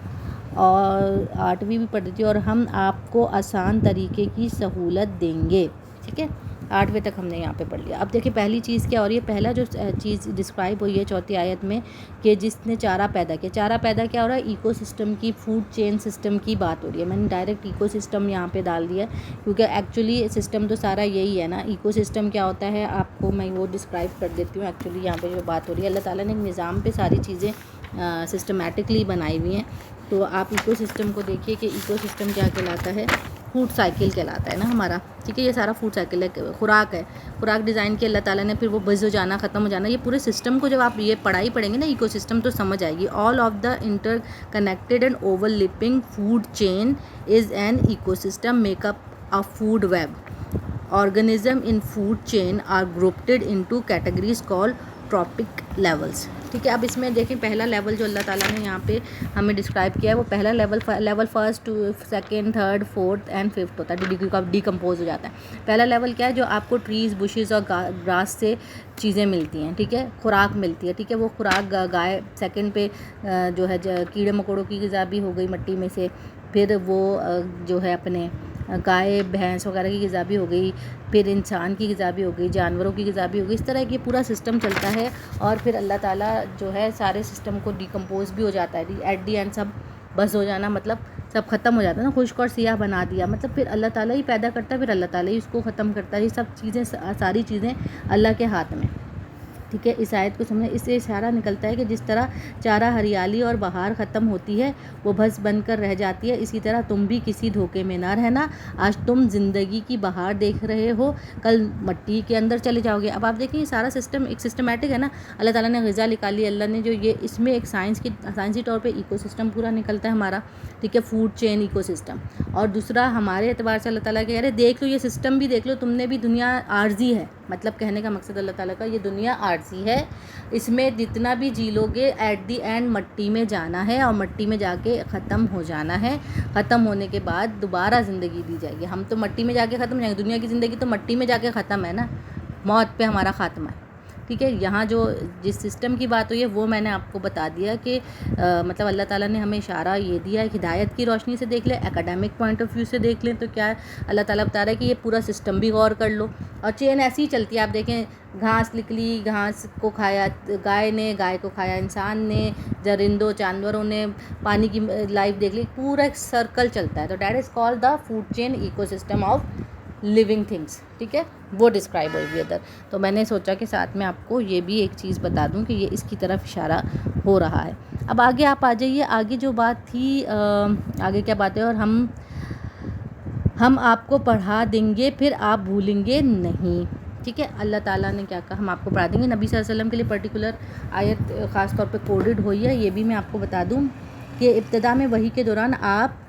اور 8ویں بھی پڑھ دیتی ہوں۔ اور ہم آپ کو آسان طریقے کی سہولت دیں گے، ٹھیک ہے۔ 8ویں تک ہم نے یہاں پہ پڑھ لیا۔ اب دیکھیں پہلی چیز کیا ہو رہی ہے، پہلا جو چیز ڈسکرائب ہوئی ہے 4 آیت میں کہ جس نے چارہ پیدا کیا، چارہ پیدا کیا ہو رہا ہے، ایکو سسٹم کی، فوڈ چین سسٹم کی بات ہو رہی ہے۔ میں نے ڈائریکٹ ایکو سسٹم یہاں پہ ڈال دیا کیونکہ ایکچولی سسٹم تو سارا یہی ہے نا۔ ایکو سسٹم کیا ہوتا ہے آپ کو میں وہ ڈسکرائب کر دیتی ہوں۔ ایکچولی یہاں پہ جو بات ہو رہی ہے، اللہ تعالیٰ نے ایک نظام پہ ساری چیزیں سسٹمیٹکلی بنائی ہوئی ہیں۔ تو آپ ایکو سسٹم کو دیکھیے کہ ایکو سسٹم کیا کہلاتا ہے، فوڈ سائیکل کہلاتا ہے نا ہمارا، ٹھیک ہے۔ یہ سارا فوڈ سائیکل ہے، خوراک ہے، خوراک ڈیزائن کی اللہ تعالیٰ نے، پھر وہ بز ہو جانا، ختم ہو جانا۔ یہ پورے سسٹم کو جب آپ یہ پڑھائی پڑھیں گے نا ایکو سسٹم، تو سمجھ آئے گی۔ All of the interconnected and overlapping food chain is an ecosystem make up of food web. Organism in food chain are grouped into categories call trophic levels, ٹھیک ہے۔ اب اس میں دیکھیں پہلا لیول جو اللہ تعالیٰ نے یہاں پہ ہمیں ڈسکرائب کیا ہے، وہ پہلا level first, second, third, fourth and fifth ہوتا ہے، ڈیکمپوز ہو جاتا ہے۔ پہلا لیول کیا ہے، جو آپ کو ٹریز، بشز اور گراس سے چیزیں ملتی ہیں، ٹھیک ہے، خوراک ملتی ہے، ٹھیک ہے۔ وہ خوراک گائے، سیکنڈ پہ جو ہے کیڑے مکوڑوں کی غذا بھی ہو گئی مٹی میں سے، پھر وہ جو ہے اپنے گائے بھینس وغیرہ کی غذا بھی ہو گئی، پھر انسان کی غذا بھی ہو گئی، جانوروں کی غذا بھی ہو گئی۔ اس طرح یہ پورا سسٹم چلتا ہے، اور پھر اللہ تعالیٰ جو ہے سارے سسٹم کو ڈیکمپوز بھی ہو جاتا ہے، ایٹ دی اینڈ سب بس ہو جانا، مطلب سب ختم ہو جاتا ہے نا، خشک اور سیاہ بنا دیا، مطلب پھر اللہ تعالیٰ ہی پیدا کرتا ہے، پھر اللہ تعالیٰ ہی اس کو ختم کرتا ہے۔ یہ سب چیزیں، ساری چیزیں اللہ کے ہاتھ میں، ٹھیک ہے۔ اس آیت کو سمجھیں، اس سے اشارہ نکلتا ہے کہ جس طرح چارہ ہریالی اور بہار ختم ہوتی ہے، وہ بھس بن کر رہ جاتی ہے، اسی طرح تم بھی کسی دھوکے میں نہ رہنا۔ آج تم زندگی کی بہار دیکھ رہے ہو، کل مٹی کے اندر چلے جاؤ گے۔ اب آپ دیکھیں یہ سارا سسٹم ایک سسٹمیٹک ہے نا، اللہ تعالیٰ نے غذا نکالی، اللہ نے جو یہ اس میں ایک سائنسی طور پہ ایکو سسٹم پورا نکلتا ہے ہمارا، ٹھیک ہے، فوڈ چین ایکو سسٹم۔ اور دوسرا ہمارے اعتبار سے اللہ تعالیٰ کہ یار دیکھ لو یہ سسٹم بھی دیکھ لو، تم نے بھی، دنیا عارضی ہے، مطلب کہنے کا مقصد اللہ تعالیٰ کا، یہ دنیا عارضی ہے، اس میں جتنا بھی جی لو گے ایٹ دی اینڈ مٹی میں جانا ہے، اور مٹی میں جا کے ختم ہو جانا ہے۔ ختم ہونے کے بعد دوبارہ زندگی دی جائے گی۔ ہم تو مٹی میں جا کے ختم ہو جائیں گے، دنیا کی زندگی تو مٹی میں جا کے ختم ہے نا، موت پہ ہمارا خاتمہ ہے، ٹھیک ہے۔ یہاں جو جس سسٹم کی بات ہوئی ہے وہ میں نے آپ کو بتا دیا کہ مطلب اللہ تعالیٰ نے ہمیں اشارہ یہ دیا ہے، ہدایت کی روشنی سے دیکھ لیں، اکیڈمک پوائنٹ آف ویو سے دیکھ لیں تو کیا ہے، اللہ تعالیٰ بتا رہا ہے کہ یہ پورا سسٹم بھی غور کر لو، اور چین ایسی ہی چلتی ہے۔ آپ دیکھیں گھاس نکلی، گھاس کو کھایا گائے نے، گائے کو کھایا انسان نے، درندوں جانوروں نے، پانی کی لائف دیکھ لی، پورا ایک سرکل چلتا ہے۔ تو that is call the food chain ecosystem of living things, ٹھیک ہے، وہ ڈسکرائب ہوئی ہوئی ادھر۔ تو میں نے سوچا کہ ساتھ میں آپ کو یہ بھی ایک چیز بتا دوں کہ یہ اس کی طرف اشارہ ہو رہا ہے۔ اب آگے آپ آ جائیے، آگے جو بات تھی، آگے کیا بات ہے، اور ہم آپ کو پڑھا دیں گے پھر آپ بھولیں گے نہیں، ٹھیک ہے۔ اللہ تعالیٰ نے کیا کہا، ہم آپ کو پڑھا دیں گے۔ نبی صلی اللہ علیہ وسلم کے لیے پرٹیکولر آیت خاص طور پہ کوڈڈ ہوئی ہے، یہ بھی میں آپ کو بتا دوں کہ ابتدا میں وحی کے دوران آپ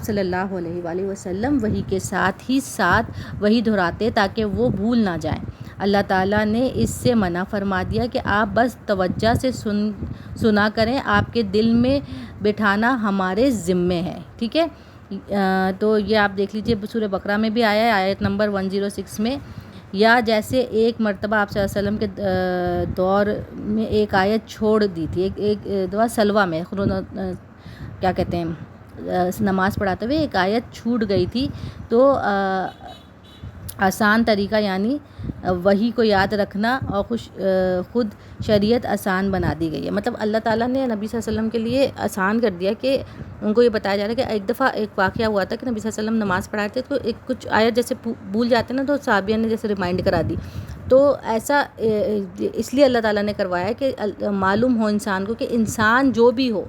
صلی اللہ علیہ وآلہ وسلم وحی کے ساتھ ہی ساتھ وحی دہراتے تاکہ وہ بھول نہ جائیں۔ اللہ تعالیٰ نے اس سے منع فرما دیا کہ آپ بس توجہ سے سنا کریں، آپ کے دل میں بٹھانا ہمارے ذمے ہے، ٹھیک ہے۔ تو یہ آپ دیکھ لیجئے سورہ بقرہ میں بھی آیا ہے، آیت نمبر 106 میں، یا جیسے ایک مرتبہ آپ صلی اللہ علیہ وسلم کے دور میں ایک آیت چھوڑ دی تھی، ایک دفعہ سلوہ میں کیا کہتے ہیں نماز پڑھاتے ہوئے ایک آیت چھوٹ گئی تھی، تو آسان طریقہ یعنی وحی کو یاد رکھنا اور خود شریعت آسان بنا دی گئی ہے۔ مطلب اللہ تعالیٰ نے نبی صلی اللہ علیہ وسلم کے لیے آسان کر دیا کہ ان کو یہ بتایا جا رہا ہے کہ ایک دفعہ ایک واقعہ ہوا تھا کہ نبی صلی اللہ علیہ وسلم نماز پڑھائے تھے، تو کچھ آیت جیسے بھول جاتے ہیں نا، تو صحابیہ نے جیسے ریمائنڈ کرا دی، تو ایسا اس لیے اللہ تعالیٰ نے کروایا کہ معلوم ہو انسان کو کہ انسان جو بھی ہو،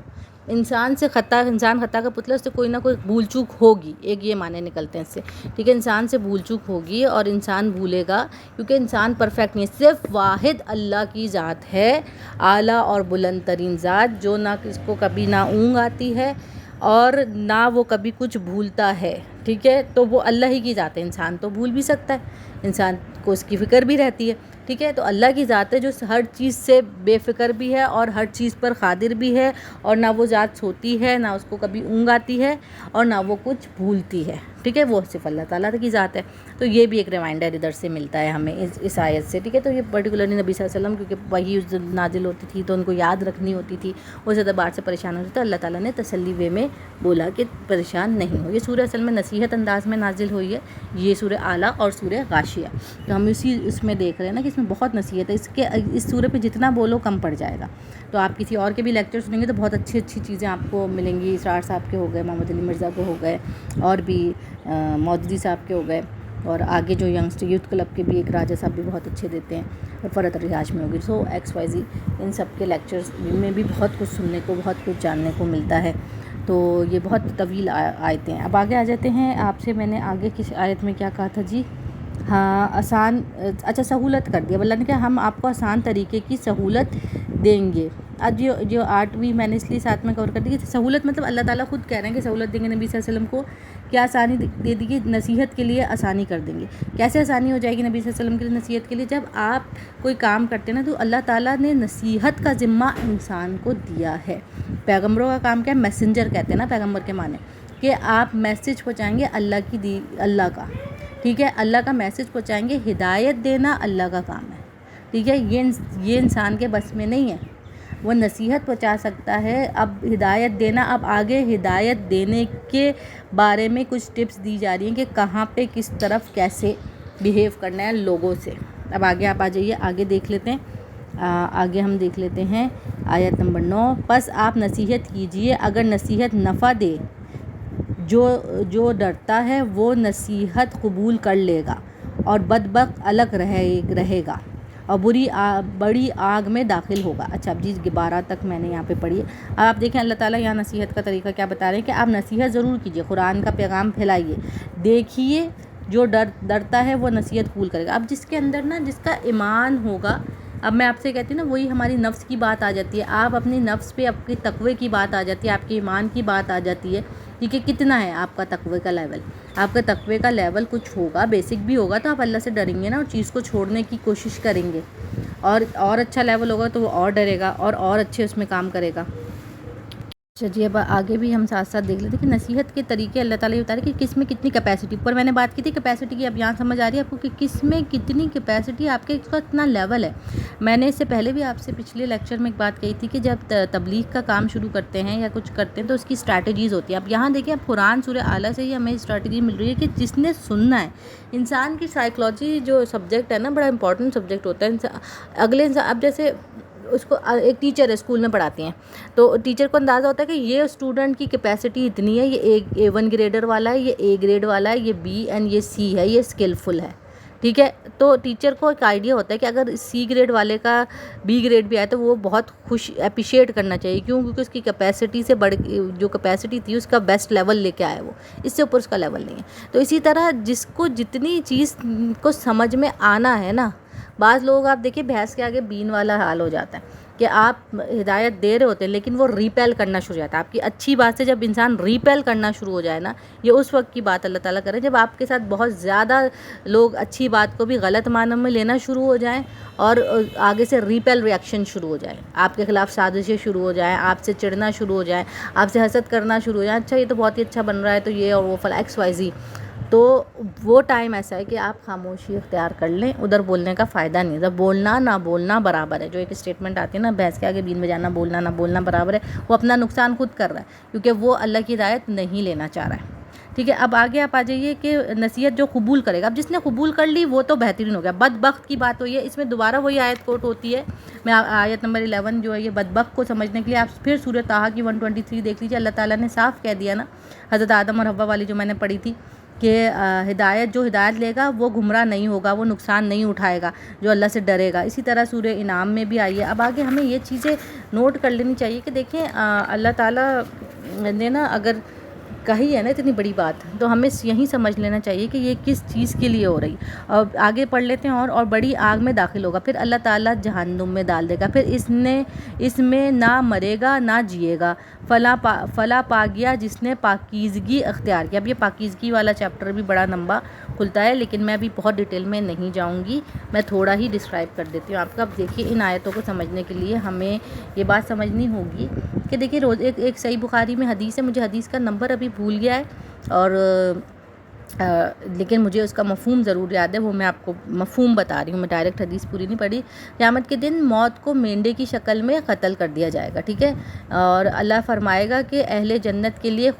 انسان خطا کا پتلا، اس سے کوئی نہ کوئی بھول چوک ہوگی، ایک یہ معنی نکلتے ہیں اس سے، ٹھیک ہے۔ انسان سے بھول چوک ہوگی اور انسان بھولے گا، کیونکہ انسان پرفیکٹ نہیں ہے، صرف واحد اللہ کی ذات ہے، اعلیٰ اور بلند ترین ذات، جو نہ اس کو کبھی نہ اونگ آتی ہے اور نہ وہ کبھی کچھ بھولتا ہے، ٹھیک ہے. تو وہ اللہ ہی کی ذات ہے. انسان تو بھول بھی سکتا ہے، انسان کو اس کی فکر بھی رہتی ہے، ٹھیک ہے. تو اللہ کی ذات ہے جو ہر چیز سے بے فکر بھی ہے اور ہر چیز پر قادر بھی ہے، اور نہ وہ ذات سوتی ہے، نہ اس کو کبھی اونگ آتی ہے، اور نہ وہ کچھ بھولتی ہے، ٹھیک ہے. وہ صرف اللہ تعالیٰ کی ذات ہے. تو یہ بھی ایک ریمائنڈر ادھر سے ملتا ہے ہمیں اس آیت سے، ٹھیک ہے. تو یہ پرٹیکولرلی نبی صلی اللہ علیہ وسلم کیونکہ وہی اس دن نازل ہوتی تھی تو ان کو یاد رکھنی ہوتی تھی، وہ زیادہ بار سے پریشان ہوتی تھی. اللہ تعالیٰ نے تسلی وے میں بولا کہ پریشان نہیں ہو. یہ سورہ اصل میں نصیحت انداز میں نازل ہوئی ہے، یہ سورہ اعلیٰ اور سورہ غاشیہ. تو ہم اس میں دیکھ رہے ہیں نا کہ اس میں بہت نصیحت ہے. اس سورہ پہ جتنا بولو کم پڑ جائے گا. تو آپ کسی اور کے بھی لیکچر سنیں گے تو بہت اچھی اچھی چیزیں آپ کو ملیں گی. اسرار صاحب کے ہو گئے، محمد علی مرزا کے ہو گئے، اور بھی مودودی صاحب کے ہو گئے، اور آگے جو ینگسٹر یوتھ کلب کے بھی ایک راجہ صاحب بھی بہت اچھے دیتے ہیں، اور فرحت ریاض میں ہوگی. سو XYZ ان سب کے لیکچرز میں بھی بہت کچھ سننے کو، بہت کچھ جاننے کو ملتا ہے. تو یہ بہت طویل آیتیں ہیں. اب آگے آ جاتے ہیں. آپ سے میں نے آگے کس آیت میں کیا کہا تھا جی؟ ہاں آسان، اچھا سہولت کر دیا. اللہ نے کہا ہم آپ کو آسان طریقے کی سہولت دیں گے. اب جو 8ویں میں نے اس لیے ساتھ میں کور کر دی کہ سہولت مطلب اللہ تعالیٰ خود کہہ رہے ہیں کہ سہولت دیں گے نبی صلی اللہ علیہ وسلم کو. کیا آسانی دے دی گی؟ نصیحت کے لیے آسانی کر دیں گے. کیسے آسانی ہو جائے گی نبی صلی اللہ علیہ وسلم کے لیے نصیحت کے لیے؟ جب آپ کوئی کام کرتے ہیں نا تو اللہ تعالیٰ نے نصیحت کا ذمہ انسان کو دیا ہے. پیغمبروں کا کام کیا ہے؟ میسنجر کہتے ہیں نا پیغمبر کے معنی، کہ آپ میسج پہنچائیں گے اللہ کا، ٹھیک ہے. اللہ کا میسج پہنچائیں گے. ہدایت دینا اللہ کا کام ہے، ٹھیک ہے. یہ انسان کے بس میں نہیں ہے. وہ نصیحت پہنچا سکتا ہے، اب ہدایت دینا، اب آگے ہدایت دینے کے بارے میں کچھ ٹپس دی جا رہی ہیں کہ کہاں پہ کس طرف کیسے بیہیو کرنا ہے لوگوں سے. اب آگے آپ آ جائیے، آگے دیکھ لیتے ہیں. آگے ہم دیکھ لیتے ہیں آیت نمبر 9. پس آپ نصیحت کیجئے اگر نصیحت نفع دے. جو ڈرتا ہے وہ نصیحت قبول کر لے گا اور بدبخت الگ رہے گا اور بڑی آگ میں داخل ہوگا. اچھا اب جی 12 تک میں نے یہاں پہ پڑھی ہے. اب آپ دیکھیں اللہ تعالیٰ یہاں نصیحت کا طریقہ کیا بتا رہے ہیں کہ آپ نصیحت ضرور کیجئے، قرآن کا پیغام پھیلائیے. دیکھیے جو ڈرتا ہے وہ نصیحت قبول کرے گا. اب جس کے اندر نا جس کا ایمان ہوگا، اب میں آپ سے کہتی ہوں نا وہی ہماری نفس کی بات آ جاتی ہے. آپ اپنی نفس پہ آپ کے تقوی کی بات آ جاتی ہے، آپ کے ایمان کی بات آ جاتی ہے، ٹھیک ہے. کتنا ہے آپ کا تقوی کا لیول؟ آپ کا تقوی کا لیول کچھ ہوگا، بیسک بھی ہوگا تو آپ اللہ سے ڈریں گے نا، اور چیز کو چھوڑنے کی کوشش کریں گے. اور اچھا لیول ہوگا تو وہ اور ڈرے گا اور اچھے اس میں کام کرے گا. اچھا جی اب آگے بھی ہم ساتھ ساتھ دیکھ لیتے ہیں کہ نصیحت کے طریقے اللہ تعالیٰ یہ بتا رہے ہیں کہ کس میں کتنی کیپیسٹی. اوپر میں نے بات کی تھی کیپیسٹی کی، اب یہاں سمجھ آ رہی ہے آپ کو کہ کس میں کتنی کیپیسٹی، آپ کے اس کا کتنا لیول ہے. میں نے اس سے پہلے بھی آپ سے پچھلے لیکچر میں ایک بات کہی تھی کہ جب تبلیغ کا کام شروع کرتے ہیں یا کچھ کرتے ہیں تو اس کی اسٹریٹجیز ہوتی ہیں. اب یہاں دیکھیں اب قرآن سورہ اعلیٰ سے ہی ہمیں اسٹریٹجی مل رہی ہے کہ جس نے سننا ہے. انسان کی سائیکلوجی جو سبجیکٹ ہے نا بڑا امپورٹنٹ سبجیکٹ ہوتا ہے. اگلے انسان اب جیسے اس کو ایک ٹیچر ہے اسکول میں پڑھاتی ہیں تو ٹیچر کو اندازہ ہوتا ہے کہ یہ اسٹوڈنٹ کی کیپیسٹی اتنی ہے، یہ A1 گریڈر والا ہے، یہ A گریڈ والا ہے، یہ B اینڈ یہ C ہے، یہ اسکلفل ہے، ٹھیک ہے. تو ٹیچر کو ایک آئیڈیا ہوتا ہے کہ اگر C گریڈ والے کا B گریڈ بھی آئے تو وہ بہت اپریشیٹ کرنا چاہیے. کیوں؟ کیونکہ اس کی کیپیسٹی سے جو کیپیسٹی تھی اس کا بیسٹ لیول لے کے آیا، وہ اس سے اوپر اس کا لیول نہیں ہے. تو اسی طرح جس کو جتنی چیز کو سمجھ میں آنا ہے نا، بعض لوگ آپ دیکھیں بھینس کے آگے بین والا حال ہو جاتا ہے کہ آپ ہدایت دے رہے ہوتے ہیں لیکن وہ ریپیل کرنا شروع ہو جاتا ہے. آپ کی اچھی بات سے جب انسان ریپیل کرنا شروع ہو جائے نا، یہ اس وقت کی بات اللہ تعالیٰ کرے جب آپ کے ساتھ بہت زیادہ لوگ اچھی بات کو بھی غلط معنی میں لینا شروع ہو جائیں اور آگے سے ریپیل ریئیکشن شروع ہو جائے، آپ کے خلاف سازشیں شروع ہو جائیں، آپ سے چڑھنا شروع ہو جائیں، آپ سے حسد کرنا شروع ہو جائیں. اچھا یہ تو بہت ہی اچھا بن رہا ہے تو یہ اور وہ فلاں XYZ. تو وہ ٹائم ایسا ہے کہ آپ خاموشی اختیار کر لیں، ادھر بولنے کا فائدہ نہیں. ادھر بولنا نہ بولنا برابر ہے. جو ایک اسٹیٹمنٹ آتی ہے نا بھینس کے آگے بین بجانا، بولنا نہ بولنا برابر ہے، وہ اپنا نقصان خود کر رہا ہے کیونکہ وہ اللہ کی ہدایت نہیں لینا چاہ رہا ہے، ٹھیک ہے. اب آگے آپ آ جائیے کہ نصیحت جو قبول کرے گا. اب جس نے قبول کر لی وہ تو بہترین ہو گیا. بدبخت کی بات ہوئی ہے، اس میں دوبارہ وہی آیت کوٹ ہوتی ہے. میں آیت نمبر 11 جو ہے یہ بدبخت کو سمجھنے کے لیے آپ پھر سورہ طٰہٰ کی 123 دیکھ لیجیے. اللہ تعالیٰ نے صاف کہہ دیا نا، حضرت آدم اور حوا والی جو میں نے پڑھی تھی کہ جو ہدایت لے گا وہ گمراہ نہیں ہوگا، وہ نقصان نہیں اٹھائے گا جو اللہ سے ڈرے گا. اسی طرح سورہ انعام میں بھی آئی ہے. اب آگے ہمیں یہ چیزیں نوٹ کر لینی چاہیے کہ دیکھیں اللہ تعالیٰ نے نا اگر کہی ہے نا اتنی بڑی بات، تو ہمیں یہیں سمجھ لینا چاہیے کہ یہ کس چیز کے لیے ہو رہی. اور آگے پڑھ لیتے ہیں اور بڑی آگ میں داخل ہوگا، پھر اللہ تعالیٰ جہنم میں ڈال دے گا، پھر اس میں نہ مرے گا نہ جیے گا. فلا پا گیا جس نے پاکیزگی اختیار کی. اب یہ پاکیزگی والا چیپٹر بھی بڑا لمبا کھلتا ہے، لیکن میں ابھی بہت ڈیٹیل میں نہیں جاؤں گی، میں تھوڑا ہی ڈسکرائب کر دیتی ہوں آپ کو. اب دیکھیے ان آیتوں کو سمجھنے کے لیے ہمیں یہ بات سمجھنی ہوگی کہ دیکھیے روز ایک صحیح بخاری میں حدیث ہے، مجھے حدیث کا نمبر ابھی بھول گیا ہے، اور لیکن مجھے اس کا مفہوم ضرور یاد ہے، وہ میں آپ کو مفہوم بتا رہی ہوں، میں ڈائریکٹ حدیث پوری نہیں پڑھی. قیامت کے دن موت کو مینڈے کی شکل میں قتل کر دیا جائے گا، ٹھیک ہے، اور اللہ فرمائے گا کہ اہل جنت کے لیے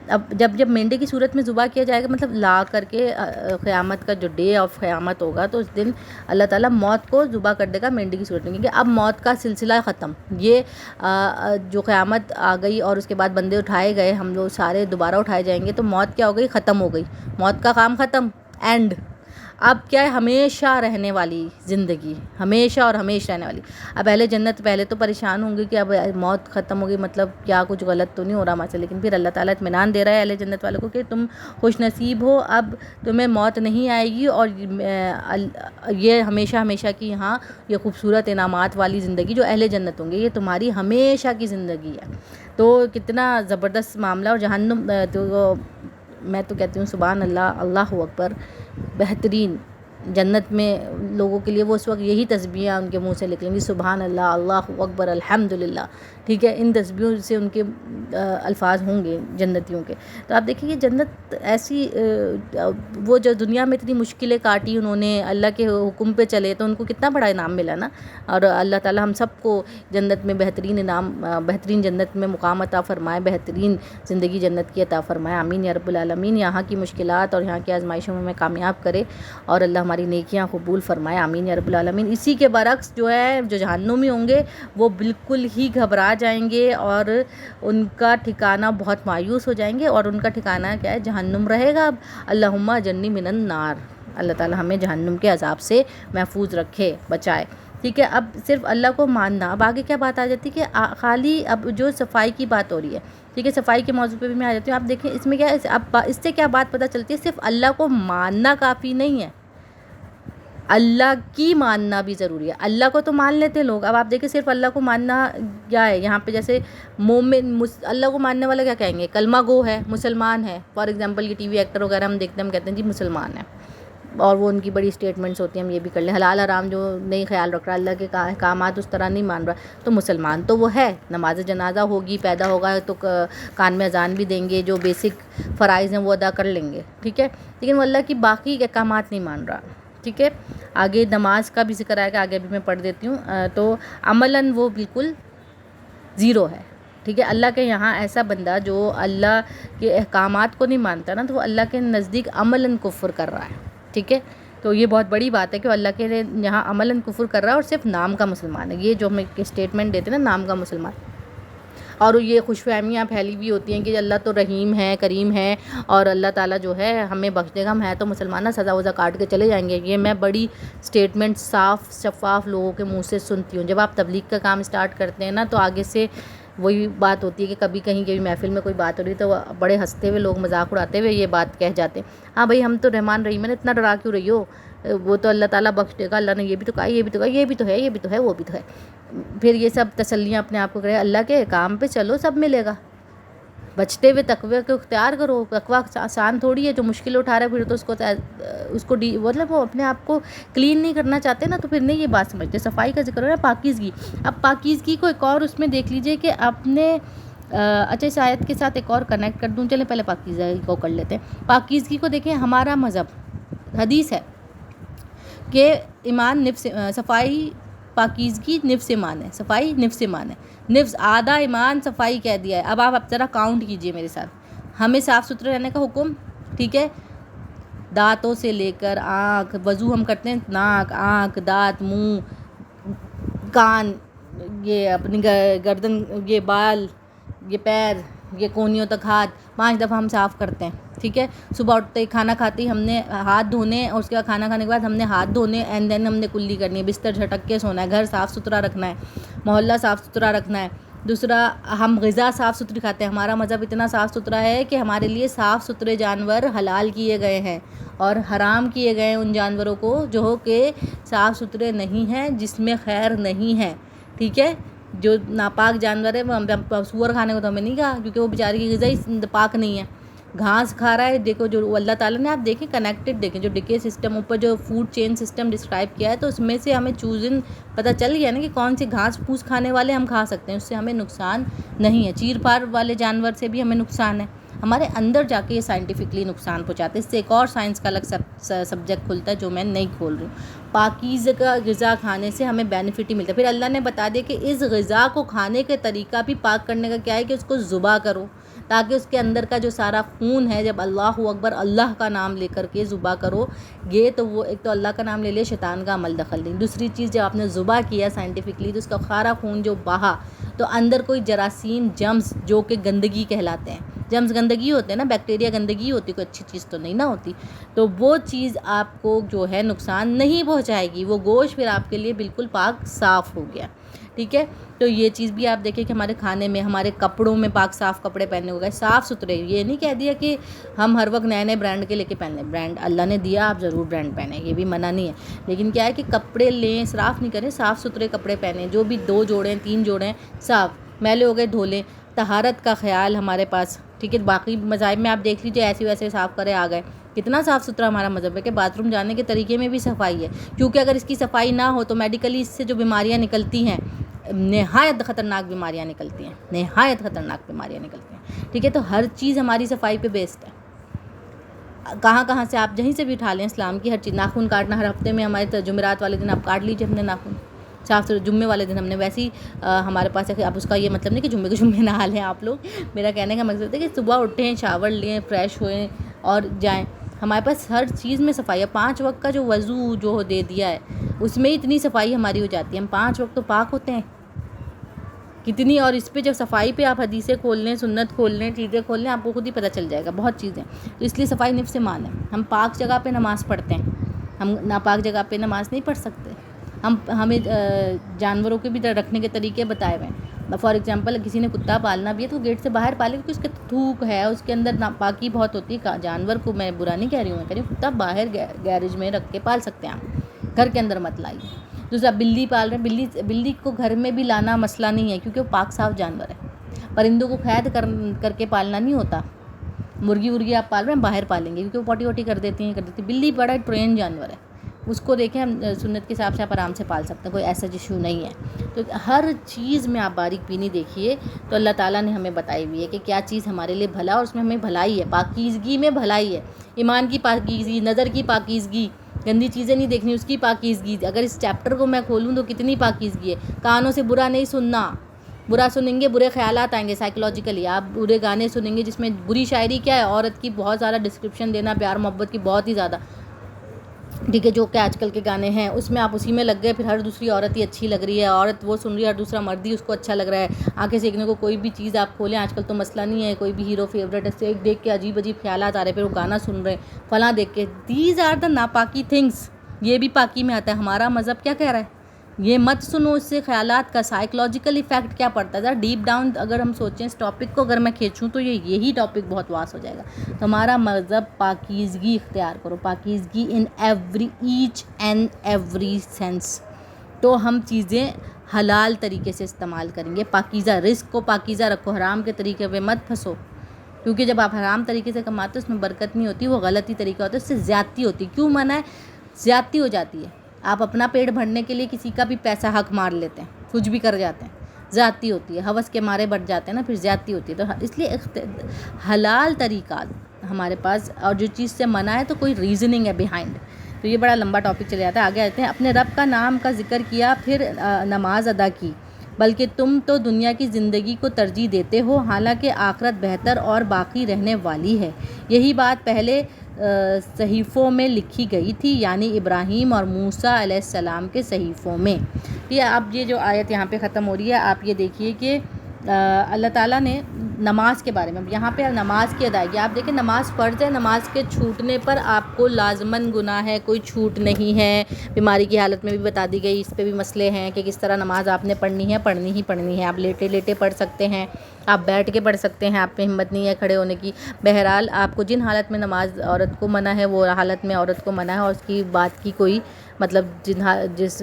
اب جب مینڈے کی صورت میں ذبح کیا جائے گا، مطلب لا کر کے قیامت کا جو ڈے آف قیامت ہوگا، تو اس دن اللہ تعالیٰ موت کو ذبح کر دے گا مینڈے کی صورت میں، کیونکہ اب موت کا سلسلہ ختم. یہ جو قیامت آ گئی اور اس کے بعد بندے اٹھائے گئے، ہم لوگ سارے دوبارہ اٹھائے جائیں گے، تو موت کیا ہو گئی؟ ختم ہو گئی. موت کا کام ختم، اینڈ. اب کیا ہے؟ ہمیشہ رہنے والی زندگی، ہمیشہ اور ہمیشہ رہنے والی. اب اہل جنت پہلے تو پریشان ہوں گے کہ اب موت ختم ہو گئی، مطلب کیا کچھ غلط تو نہیں ہو رہا ہمارے سے، لیکن پھر اللہ تعالیٰ اطمینان دے رہا ہے اہل جنت والوں کو کہ تم خوش نصیب ہو، اب تمہیں موت نہیں آئے گی، اور یہ ہمیشہ ہمیشہ کی یہاں یہ خوبصورت انعامات والی زندگی جو اہل جنت ہوں گے، یہ تمہاری ہمیشہ کی زندگی ہے. تو کتنا زبردست معاملہ. اور جہنم تو میں تو کہتی ہوں سبحان اللہ، اللہ اکبر، بہترین. جنت میں لوگوں کے لیے وہ اس وقت یہی تسبیحیں ان کے منہ سے نکلیں گی، سبحان اللہ، اللہ اکبر، الحمدللہ، ٹھیک ہے. ان تسبیحوں سے ان کے الفاظ ہوں گے جنتیوں کے. تو آپ دیکھیے یہ جنت ایسی، وہ جو دنیا میں اتنی مشکلیں کاٹی انہوں نے، اللہ کے حکم پہ چلے، تو ان کو کتنا بڑا انعام ملا نا. اور اللہ تعالیٰ ہم سب کو جنت میں بہترین انعام، بہترین جنت میں مقام عطا فرمائے، بہترین زندگی جنت کی عطا فرمائے، آمین یا رب العالمین. یہاں کی مشکلات اور یہاں کی آزمائشوں میں ہمیں کامیاب کرے، اور اللہ ہماری نیکیاں قبول فرمائے، آمین یا رب العالمین. اسی کے برعکس جو ہے، جو جہنمی ہوں گے وہ بالکل ہی گھبرا جائیں گے، اور ان کا ٹھکانہ بہت مایوس ہو جائیں گے، اور ان کا ٹھکانہ کیا ہے؟ جہنم رہے گا. اب اللہم اجرنی من النار، اللہ تعالیٰ ہمیں جہنم کے عذاب سے محفوظ رکھے، بچائے، ٹھیک ہے. اب صرف اللہ کو ماننا. اب آگے کیا بات آ جاتی ہے کہ خالی اب جو صفائی کی بات ہو رہی ہے، ٹھیک ہے، صفائی کے موضوع پہ بھی میں آ جاتی ہوں. آپ دیکھیں اس میں کیا ہے، اب اس سے کیا بات پتہ چلتی ہے؟ صرف اللہ کو ماننا کافی نہیں ہے، اللہ کی ماننا بھی ضروری ہے. اللہ کو تو مان لیتے لوگ. اب آپ دیکھیں صرف اللہ کو ماننا کیا ہے یہاں پہ، جیسے مومن اللہ کو ماننے والا کیا کہیں گے؟ کلمہ گو ہے، مسلمان ہے. فار ایگزامپل یہ ٹی وی ایکٹر وغیرہ ہم دیکھتے ہیں، ہم کہتے ہیں جی مسلمان ہیں، اور وہ ان کی بڑی اسٹیٹمنٹس ہوتی ہیں، ہم یہ بھی کر لیں. حلال حرام جو نہیں خیال رکھ رہا، اللہ کے احکامات اس طرح نہیں مان رہا، تو مسلمان تو وہ ہے. نماز جنازہ ہوگی، پیدا ہوگا تو کان میں اذان بھی دیں گے، جو بیسک فرائض ہیں وہ ادا کر لیں گے، ٹھیک ہے، لیکن وہ اللہ کی باقی احکامات نہیں مان رہا، ٹھیک ہے. آگے نماز کا بھی ذکر آئے گا، آگے بھی میں پڑھ دیتی ہوں. تو عملاً وہ بالکل زیرو ہے، ٹھیک ہے. اللہ کے یہاں ایسا بندہ جو اللہ کے احکامات کو نہیں مانتا نا، تو وہ اللہ کے نزدیک عملاً کفر کر رہا ہے، ٹھیک ہے. تو یہ بہت بڑی بات ہے کہ وہ اللہ کے یہاں عملاً کفر کر رہا ہے، اور صرف نام کا مسلمان ہے. یہ جو ہم اسٹیٹمنٹ دیتے ہیں نا، نام کا مسلمان، اور یہ خوش فہمیاں پھیلی ہوئی ہوتی ہیں کہ اللہ تو رحیم ہے، کریم ہے، اور اللہ تعالیٰ جو ہے ہمیں بخش دے گا، ہم ہے تو مسلمان، سزا وزا کاٹ کے چلے جائیں گے. یہ میں بڑی اسٹیٹمنٹ صاف شفاف لوگوں کے منہ سے سنتی ہوں. جب آپ تبلیغ کا کام اسٹارٹ کرتے ہیں نا، تو آگے سے وہی بات ہوتی ہے کہ کبھی کہیں کبھی محفل میں کوئی بات ہو رہی تو بڑے ہنستے ہوئے لوگ مذاق اڑاتے ہوئے یہ بات کہہ جاتے ہیں، ہاں بھائی ہم تو رحمان رحیم ہیں، اتنا ڈرا کیوں رہی ہو، وہ تو اللہ تعالیٰ بخش دے گا، اللہ نے یہ بھی تو کہا، یہ بھی تو کہا، یہ بھی تو ہے، یہ بھی تو ہے، وہ بھی تو ہے. پھر یہ سب تسلیاں اپنے آپ کو کرے. اللہ کے کام پہ چلو، سب ملے گا. بچتے ہوئے تقوی کو اختیار کرو. تقوی آسان تھوڑی ہے، جو مشکل اٹھا رہا ہے پھر تو اس کو مطلب وہ اپنے آپ کو کلین نہیں کرنا چاہتے نا، تو پھر نہیں یہ بات سمجھتے. صفائی کا ذکر ہو رہا ہے، پاکیزگی. اب پاکیزگی کو ایک اور اس میں دیکھ لیجئے کہ آپ نے اچھا اس آیت کے ساتھ ایک اور کنیکٹ کر دوں. چلیں پہلے پاکیزگی کو کر لیتے ہیں. پاکیزگی کو دیکھیں، ہمارا مذہب حدیث ہے کہ ایمان نفس، صفائی پاکیزگی نفس ایمان ہے، صفائی نفس ایمان ہے. نفس آدھا ایمان صفائی کہہ دیا ہے. اب آپ ذرا کاؤنٹ کیجئے میرے ساتھ. ہمیں صاف ستھرے رہنے کا حکم، ٹھیک ہے، دانتوں سے لے کر آنکھ، وضو ہم کرتے ہیں، ناک، آنکھ، دانت، منہ، کان، یہ اپنی گردن، یہ بال، یہ پیر، یہ کونیوں تک ہاتھ 5 دفعہ ہم صاف کرتے ہیں، ٹھیک ہے. صبح اٹھتے ہی کھانا کھاتے ہی ہم نے ہاتھ دھونے، اور اس کے بعد کھانا کھانے کے بعد ہم نے ہاتھ دھونے، اینڈ دین ہم نے کلی کرنی ہے. بستر جھٹک کے سونا ہے، گھر صاف ستھرا رکھنا ہے، محلہ صاف ستھرا رکھنا ہے، دوسرا ہم غذا صاف ستھری کھاتے ہیں. ہمارا مذہب اتنا صاف ستھرا ہے کہ ہمارے لیے صاف ستھرے جانور حلال کیے گئے ہیں اور حرام کیے گئے ہیں ان جانوروں کو جو کہ صاف ستھرے نہیں ہیں, جس میں خیر نہیں ہے. ٹھیک ہے, جو ناپاک جانور ہے وہ سور کھانے کو تو ہمیں نہیں کہا, کیونکہ وہ بیچارے کی غذا ہی پاک نہیں ہے. گھاس کھا رہا ہے. دیکھو جو اللہ تعالیٰ نے, آپ دیکھیں کنیکٹڈ, دیکھیں جو ڈکے سسٹم اوپر جو فوڈ چین سسٹم ڈسکرائب کیا ہے, تو اس میں سے ہمیں چوزن پتہ چل گیا نا کہ کون سی گھاس پھوس کھانے والے ہم کھا سکتے ہیں, اس سے ہمیں نقصان نہیں ہے. چیر پھاڑ والے جانور سے بھی ہمیں نقصان ہے, ہمارے اندر جا کے یہ سائنٹیفکلی نقصان پہنچاتے ہیں. اس سے ایک اور سائنس کا الگ سبجیکٹ کھلتا ہے جو میں نہیں کھول رہی ہوں. پاکیزہ کا غذا کھانے سے ہمیں بینیفٹ ہی ملتا ہے. پھر اللہ نے بتا دیا کہ اس غذا کو کھانے کے طریقہ بھی پاک کرنے کا کیا ہے کہ اس کو ذبح کرو, تاکہ اس کے اندر کا جو سارا خون ہے, جب اللہ اکبر اللہ کا نام لے کر کے ذبح کرو گے تو وہ ایک تو اللہ کا نام لے لے, شیطان کا عمل دخل نہیں. دوسری چیز, جب آپ نے ذبح کیا سائنٹیفکلی تو اس کا سارا خون جو بہا تو اندر کوئی جراثیم جمز جو کہ گندگی کہلاتے ہیں, جمز گندگی ہوتے ہیں نا, بیکٹیریا گندگی ہوتی, کوئی اچھی چیز تو نہیں نہ ہوتی, تو وہ چیز آپ کو جو ہے نقصان نہیں پہنچائے گی. وہ گوشت پھر آپ کے لیے بالکل پاک صاف ہو گیا. ٹھیک ہے, تو یہ چیز بھی آپ دیکھیں کہ ہمارے کھانے میں, ہمارے کپڑوں میں پاک صاف کپڑے پہننے ہو گئے, صاف ستھرے. یہ نہیں کہہ دیا کہ ہم ہر وقت نئے نئے برانڈ کے لے کے پہن لیں, برانڈ اللہ نے دیا آپ ضرور برانڈ پہنیں, یہ بھی منع نہیں ہے, لیکن کیا ہے کہ کپڑے لیں اسراف نہیں کریں, صاف ستھرے کپڑے پہنیں. جو بھی 2 جوڑیں 3 جوڑیں صاف, میلے ہو گئے دھو لیں. طہارت کا خیال ہمارے پاس, ٹھیک ہے. باقی مذاہب میں آپ دیکھ لیجیے ایسے ویسے صاف کرے آ گئے, کتنا صاف ستھرا ہمارا مذہب ہے کہ باتھ روم جانے کے طریقے میں بھی صفائی ہے, کیونکہ اگر اس کی صفائی نہ ہو تو میڈیکلی اس سے جو بیماریاں نکلتی ہیں, نہایت خطرناک بیماریاں نکلتی ہیں, نہایت خطرناک بیماریاں نکلتی ہیں. ٹھیک ہے, تو ہر چیز ہماری صفائی پہ بیسڈ ہے. کہاں سے آپ جہیں سے بھی اٹھا لیں اسلام کی ہر چیز. ناخن کاٹنا ہر ہفتے میں, ہمارے جمعرات والے دن آپ کاٹ لیجیے اپنے ناخن صاف ستھرے. جمعے والے دن ہم نے ویسے ہی ہمارے پاس ہے, اب اس کا یہ مطلب نہیں کہ جمعے کے جمعے نہا لیں آپ لوگ. میرا کہنے کا مقصد ہے کہ صبح اٹھیں, شاور لیں, فریش ہوئیں اور جائیں. ہمارے پاس ہر چیز میں صفائی ہے. 5 وقت کا جو وضو جو دے دیا ہے اس میں اتنی صفائی ہماری ہو جاتی ہے. ہم 5 وقت تو پاک ہوتے ہیں کتنی, اور اس پہ جب صفائی پہ آپ حدیثیں کھول لیں, سنت کھول لیں, چیزیں کھول لیں, آپ کو خود ہی پتہ چل جائے گا بہت چیزیں. تو اس لیے صفائی نفس مان ہے. ہم پاک جگہ پہ نماز پڑھتے ہیں, ہم ناپاک جگہ پہ نماز نہیں پڑھ سکتے. ہمیں جانوروں کے بھی رکھنے کے طریقے بتائے ہوئے ہیں. فار ایگزامپل کسی نے کتا پالنا بھی ہے تو گیٹ سے باہر پالے, کیونکہ اس کے تھوک ہے, اس کے اندر ناپاکی بہت ہوتی ہے. جانور کو میں برا نہیں کہہ رہی ہوں, میں کہہ رہی ہوں کتا باہر گیرج میں رکھ کے پال سکتے ہیں آپ, گھر کے اندر مت لائیے. دوسرا بلی پال رہے ہیں, بلی کو گھر میں بھی لانا مسئلہ نہیں ہے کیونکہ وہ پاک صاف جانور ہے. پرندوں کو قید کر کے پالنا نہیں ہوتا. مرغی ورغی آپ پال رہے ہیں باہر پالیں گے کیونکہ وہ پوٹی ووٹی کر دیتی ہیں. بلی بڑا ٹرین جانور ہے, اس کو دیکھیں ہم سنت کے حساب سے آپ آرام سے پال سکتے ہیں, کوئی ایسا ایشو نہیں ہے. تو ہر چیز میں آپ باریک بینی دیکھیے تو اللہ تعالیٰ نے ہمیں بتائی ہوئی ہے کہ کیا چیز ہمارے لیے بھلا, اور اس میں ہمیں بھلائی ہے, پاکیزگی میں بھلائی ہے. ایمان کی پاکیزگی, نظر کی پاکیزگی, گندی چیزیں نہیں دیکھنی اس کی پاکیزگی. اگر اس چیپٹر کو میں کھولوں تو کتنی پاکیزگی ہے. کانوں سے برا نہیں سننا, برا سنیں گے برے خیالات آئیں گے سائیکلوجیکلی. آپ برے گانے سنیں گے جس میں بری شاعری کیا ہے, عورت کی بہت زیادہ ڈسکرپشن دینا, پیار محبت کی بہت ہی زیادہ, ٹھیک ہے, جو کہ آج کل کے گانے ہیں اس میں آپ اسی میں لگ گئے. پھر ہر دوسری عورت ہی اچھی لگ رہی ہے, عورت وہ سن رہی ہے, ہر دوسرا مرد ہی اس کو اچھا لگ رہا ہے. آنکھیں سیکھنے کو کوئی بھی چیز آپ کھولیں, آج کل تو مسئلہ نہیں ہے, کوئی بھی ہیرو فیوریٹ ہے, ایک دیکھ کے عجیب عجیب خیالات آ رہے ہیں, پھر وہ گانا سن رہے ہیں فلاں دیکھ کے. دیز آر دا ناپاکی تھنگس, یہ بھی پاکی میں آتا ہے. ہمارا مذہب کیا کہہ رہا ہے, یہ مت سنو, اس سے خیالات کا سائیکلوجیکل ایفیکٹ کیا پڑتا ہے. ذرا ڈیپ ڈاؤن اگر ہم سوچیں اس ٹاپک کو, اگر میں کھینچوں تو یہی ٹاپک بہت واس ہو جائے گا. تو ہمارا مذہب پاکیزگی اختیار کرو, پاکیزگی ان ایچ اینڈ ایوری سینس. تو ہم چیزیں حلال طریقے سے استعمال کریں گے. پاکیزہ رزق کو پاکیزہ رکھو, حرام کے طریقے پہ مت پھنسو, کیونکہ جب آپ حرام طریقے سے کماتے ہو اس میں برکت نہیں ہوتی, وہ غلطی طریقہ ہوتا ہے, اس سے زیادتی ہوتی. کیوں منع ہے؟ زیادتی ہو جاتی ہے. آپ اپنا پیٹ بھرنے کے لیے کسی کا بھی پیسہ حق مار لیتے ہیں, کچھ بھی کر جاتے ہیں, زیادتی ہوتی ہے. ہوس کے مارے بڑھ جاتے ہیں نا, پھر زیادتی ہوتی ہے. تو اس لیے حلال طریقہ ہمارے پاس, اور جو چیز سے منع ہے تو کوئی ریزننگ ہے بیہائنڈ. تو یہ بڑا لمبا ٹاپک چلے جاتا ہے. آگے آتے ہیں. اپنے رب کا نام کا ذکر کیا, پھر نماز ادا کی, بلکہ تم تو دنیا کی زندگی کو ترجیح دیتے ہو, حالانکہ آخرت بہتر اور باقی رہنے والی ہے. یہی بات پہلے صحیفوں میں لکھی گئی تھی, یعنی ابراہیم اور موسیٰ علیہ السلام کے صحیفوں میں. یہ اب یہ جو آیت یہاں پہ ختم ہو رہی ہے, آپ یہ دیکھیے کہ اللہ تعالیٰ نے نماز کے بارے میں. یہاں پہ نماز کی ادائیگی آپ دیکھیں, نماز فرض ہے, نماز کے چھوٹنے پر آپ کو لازماً گناہ ہے, کوئی چھوٹ نہیں ہے. بیماری کی حالت میں بھی بتا دی گئی, اس پہ بھی مسئلے ہیں کہ کس طرح نماز آپ نے پڑھنی ہی پڑھنی ہے. آپ لیٹے لیٹے پڑھ سکتے ہیں, آپ بیٹھ کے پڑھ سکتے ہیں, آپ پہ ہمت نہیں ہے کھڑے ہونے کی. بہرحال آپ کو جن حالت میں نماز عورت کو منع ہے وہ حالت میں عورت کو منع ہے, اور اس کی بات کی کوئی مطلب جس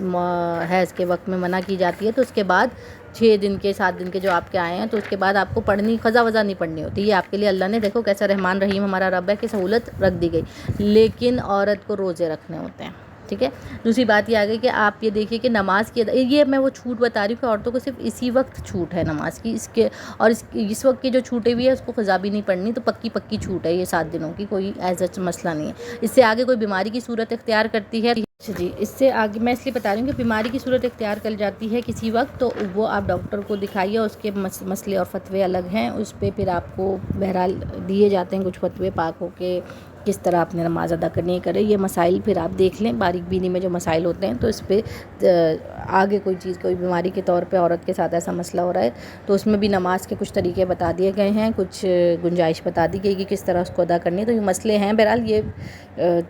حیض کے وقت میں منع کی جاتی ہے, تو اس کے بعد 6 دن کے 7 دن کے جو آپ کے آئے ہیں, تو اس کے بعد آپ کو پڑھنی قضا وضا نہیں پڑھنی ہوتی. یہ آپ کے لیے اللہ نے, دیکھو کیسا رحمان رحیم ہمارا رب ہے, کہ سہولت رکھ دی گئی. لیکن عورت کو روزے رکھنے ہوتے ہیں, ٹھیک ہے. دوسری بات یہ آ گئی کہ آپ یہ دیکھیے کہ نماز کی یہ میں وہ چھوٹ بتا رہی ہوں کہ عورتوں کو صرف اسی وقت چھوٹ ہے نماز کی, اس کے اور اس وقت کی جو چھوٹیں ہوئی ہے اس کو قضا بھی نہیں پڑھنی, تو پکی چھوٹ ہے یہ 7 دنوں کی, کوئی ایسا مسئلہ نہیں ہے. اس سے آگے کوئی بیماری کی صورت اختیار کرتی ہے جی, اس سے آگے میں اس لیے بتا رہی ہوں کہ بیماری کی صورت اختیار کر جاتی ہے کسی وقت, تو وہ آپ ڈاکٹر کو دکھائیے, اس کے مسئلے اور فتوے الگ ہیں. اس پہ پھر آپ کو بہرحال دیے جاتے ہیں کچھ فتوے پاک ہو کے کس طرح آپ نے نماز ادا کرنی کرے. یہ مسائل پھر آپ دیکھ لیں, باریک بینی میں جو مسائل ہوتے ہیں, تو اس پہ آگے کوئی چیز کوئی بیماری کے طور پہ عورت کے ساتھ ایسا مسئلہ ہو رہا ہے, تو اس میں بھی نماز کے کچھ طریقے بتا دیے گئے ہیں, کچھ گنجائش بتا دی گئی کہ کس طرح اس کو ادا کرنی ہے. تو یہ مسئلے ہیں, بہرحال یہ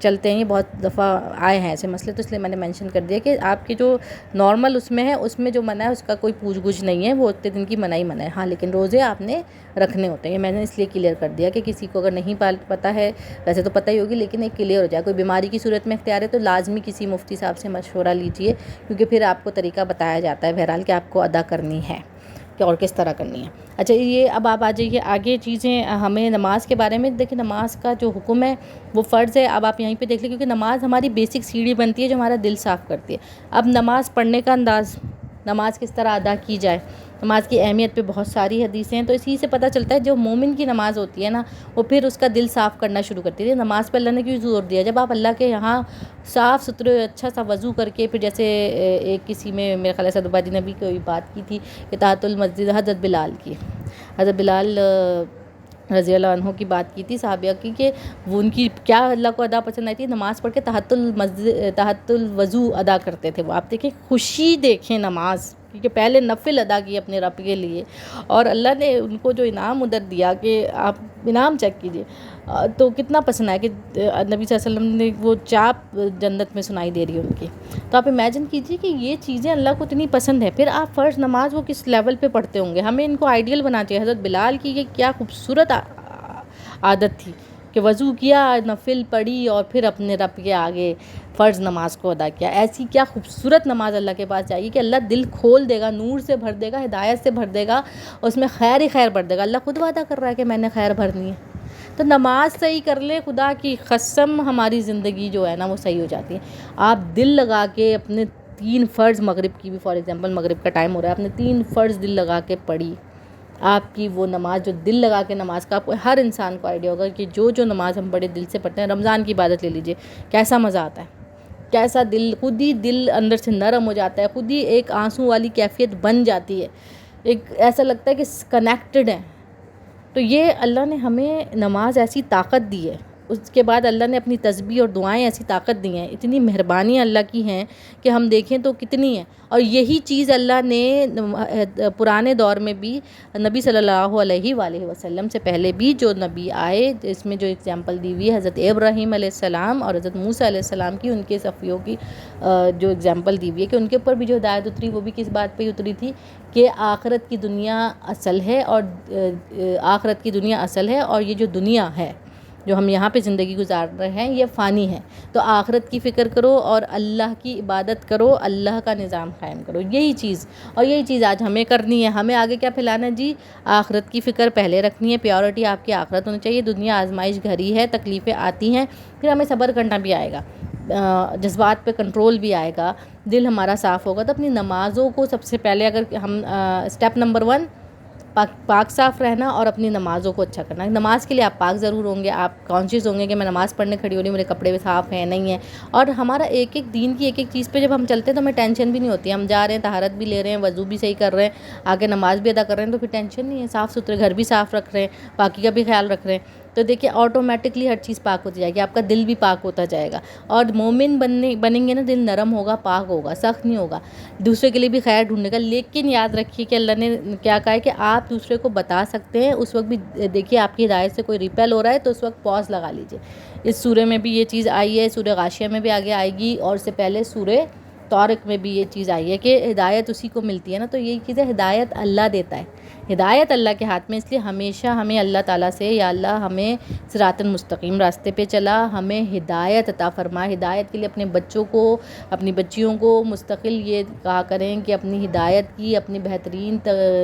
چلتے ہیں, یہ بہت دفعہ آئے ہیں ایسے مسئلے, تو اس لیے میں نے مینشن کر دیا کہ آپ کے جو نارمل اس میں ہے, اس میں جو منع ہے اس کا کوئی پوچھ گچھ نہیں ہے, وہ اتنے دن کی منع ہے. ہاں لیکن روزے آپ نے رکھنے ہوتے ہیں, یہ میں نے اس لیے کلیئر کر دیا کہ کسی کو اگر نہیں پتہ ہے, ویسے تو پتہ ہی ہوگی لیکن ایک کلیئر ہو جائے. کوئی بیماری کی صورت میں اختیار ہے تو لازمی کسی مفتی صاحب سے مشورہ لیجئے, کیونکہ پھر آپ کو طریقہ بتایا جاتا ہے بہرحال کہ آپ کو ادا کرنی ہے کہ اور کس طرح کرنی ہے. اچھا, یہ اب آپ آ جائیے آگے چیزیں ہمیں نماز کے بارے میں. دیکھیں نماز کا جو حکم ہے وہ فرض ہے. اب آپ یہیں پہ دیکھ لیں, کیونکہ نماز ہماری بیسک سیڑھی بنتی ہے جو ہمارا دل صاف کرتی ہے. اب نماز پڑھنے کا انداز, نماز کس طرح ادا کی جائے, نماز کی اہمیت پہ بہت ساری حدیثیں ہیں, تو اسی سے پتہ چلتا ہے جو مومن کی نماز ہوتی ہے نا, وہ پھر اس کا دل صاف کرنا شروع کرتی ہے. نماز پہ اللہ نے کیوں زور دیا؟ جب آپ اللہ کے یہاں صاف ستھرے اچھا سا وضو کر کے, پھر جیسے ایک کسی میں میرے خیال سے صدبادی نے بھی کوئی بات کی تھی کہ تحت المسجد حضرت بلال رضی اللہ عنہ کی بات کی تھی صحابیہ کی, کہ وہ ان کی کیا اللہ کو ادا پسند آئی تھی, نماز پڑھ کے تحت الوضو ادا کرتے تھے. وہ آپ دیکھیں خوشی, دیکھیں نماز, کیونکہ پہلے نفل ادا کی اپنے رب کے لیے, اور اللہ نے ان کو جو انعام ادھر دیا کہ آپ انعام چیک کیجئے, تو کتنا پسند آیا کہ نبی صلی اللہ علیہ وسلم نے وہ چاپ جنت میں سنائی دے رہی ہے ان کی. تو آپ امیجن کیجئے کہ یہ چیزیں اللہ کو اتنی پسند ہے. پھر آپ فرض نماز وہ کس لیول پہ پڑھتے ہوں گے, ہمیں ان کو آئیڈیل بنا چاہیے. حضرت بلال کی یہ کیا خوبصورت عادت تھی کہ وضو کیا, نفل پڑھی, اور پھر اپنے رب کے آگے فرض نماز کو ادا کیا. ایسی کیا خوبصورت نماز اللہ کے پاس چاہیے کہ اللہ دل کھول دے گا, نور سے بھر دے گا, ہدایت سے بھر دے گا, اس میں خیر ہی خیر بھر دے گا. اللہ خود وعدہ کر رہا ہے کہ میں نے خیر بھرنی ہے. تو نماز صحیح کر لے, خدا کی قسم ہماری زندگی جو ہے نا وہ صحیح ہو جاتی ہے. آپ دل لگا کے اپنے 3 فرض, مغرب کی بھی فار ایگزامپل مغرب کا ٹائم ہو رہا ہے, آپ نے 3 فرض دل لگا کے پڑھی, آپ کی وہ نماز جو دل لگا کے نماز کا, آپ کو ہر انسان کو آئیڈیا ہوگا کہ جو نماز ہم بڑے دل سے پڑھتے ہیں. رمضان کی عبادت لے لیجئے, کیسا مزہ آتا ہے, کیسا دل, خود ہی دل اندر سے نرم ہو جاتا ہے, خود ہی ایک آنسوں والی کیفیت بن جاتی ہے, ایک ایسا لگتا ہے کہ کنیکٹڈ ہے. تو یہ اللہ نے ہمیں نماز ایسی طاقت دی ہے. اس کے بعد اللہ نے اپنی تسبیح اور دعائیں ایسی طاقت دی ہیں, اتنی مہربانی اللہ کی ہیں کہ ہم دیکھیں تو کتنی ہیں. اور یہی چیز اللہ نے پرانے دور میں بھی نبی صلی اللہ علیہ وآلہ وسلم سے پہلے بھی جو نبی آئے, اس میں جو اگزامپل دی ہوئی ہے حضرت ابراہیم علیہ السلام اور حضرت موسیٰ علیہ السلام کی, ان کے صفیوں کی جو اگزامپل دی ہوئی ہے کہ ان کے اوپر بھی جو ہدایت اتری وہ بھی کس بات پہ اتری تھی کہ آخرت کی دنیا اصل ہے, اور آخرت کی دنیا اصل ہے, اور یہ جو دنیا ہے جو ہم یہاں پہ زندگی گزار رہے ہیں یہ فانی ہے. تو آخرت کی فکر کرو اور اللہ کی عبادت کرو, اللہ کا نظام قائم کرو. یہی چیز, اور یہی چیز آج ہمیں کرنی ہے. ہمیں آگے کیا پھیلانا ہے جی؟ آخرت کی فکر پہلے رکھنی ہے, پیورٹی آپ کی آخرت ہونی چاہیے. دنیا آزمائش گھری ہے, تکلیفیں آتی ہیں, پھر ہمیں صبر کرنا بھی آئے گا, جذبات پہ کنٹرول بھی آئے گا, دل ہمارا صاف ہوگا. تو اپنی نمازوں کو سب سے پہلے اگر ہم اسٹیپ نمبر 1 پاک صاف رہنا اور اپنی نمازوں کو اچھا کرنا. نماز کے لیے آپ پاک ضرور ہوں گے, آپ کانشیس ہوں گے کہ میں نماز پڑھنے کھڑی ہو رہی ہوں, میرے کپڑے بھی صاف ہیں نہیں ہیں. اور ہمارا ایک ایک دین کی ایک ایک چیز پہ جب ہم چلتے ہیں تو ہمیں ٹینشن بھی نہیں ہوتی. ہم جا رہے ہیں, طہارت بھی لے رہے ہیں, وضو بھی صحیح کر رہے ہیں, آگے نماز بھی ادا کر رہے ہیں, تو پھر ٹینشن نہیں ہے. صاف ستھرے گھر بھی صاف رکھ رہے ہیں, باقی کا بھی خیال رکھ رہے ہیں. تو دیکھیے آٹومیٹکلی ہر چیز پاک ہوتی جائے گی, آپ کا دل بھی پاک ہوتا جائے گا. اور مومن بنیں گے نا, دل نرم ہوگا, پاک ہوگا, سخت نہیں ہوگا, دوسرے کے لیے بھی خیر ڈھونڈے گا. لیکن یاد رکھیے کہ اللہ نے کیا کہا ہے کہ آپ دوسرے کو بتا سکتے ہیں, اس وقت بھی دیکھیے آپ کی ہدایت سے کوئی ریپیل ہو رہا ہے تو اس وقت پاز لگا لیجیے. اس سورہ میں بھی یہ چیز آئی ہے, سورہ غاشیہ میں بھی آگے آئے گی, اور اس سے پہلے سورہ طارق میں بھی یہ چیز آئی ہے کہ ہدایت اسی کو ملتی ہے نا. تو یہی چیز ہے, ہدایت اللہ دیتا ہے, ہدایت اللہ کے ہاتھ میں. اس لیے ہمیشہ ہمیں اللہ تعالیٰ سے, یا اللہ ہمیں صراط المستقیم راستے پہ چلا, ہمیں ہدایت عطا فرما. ہدایت کے لیے اپنے بچوں کو, اپنی بچیوں کو مستقل یہ کہا کریں کہ اپنی ہدایت کی, اپنی بہترین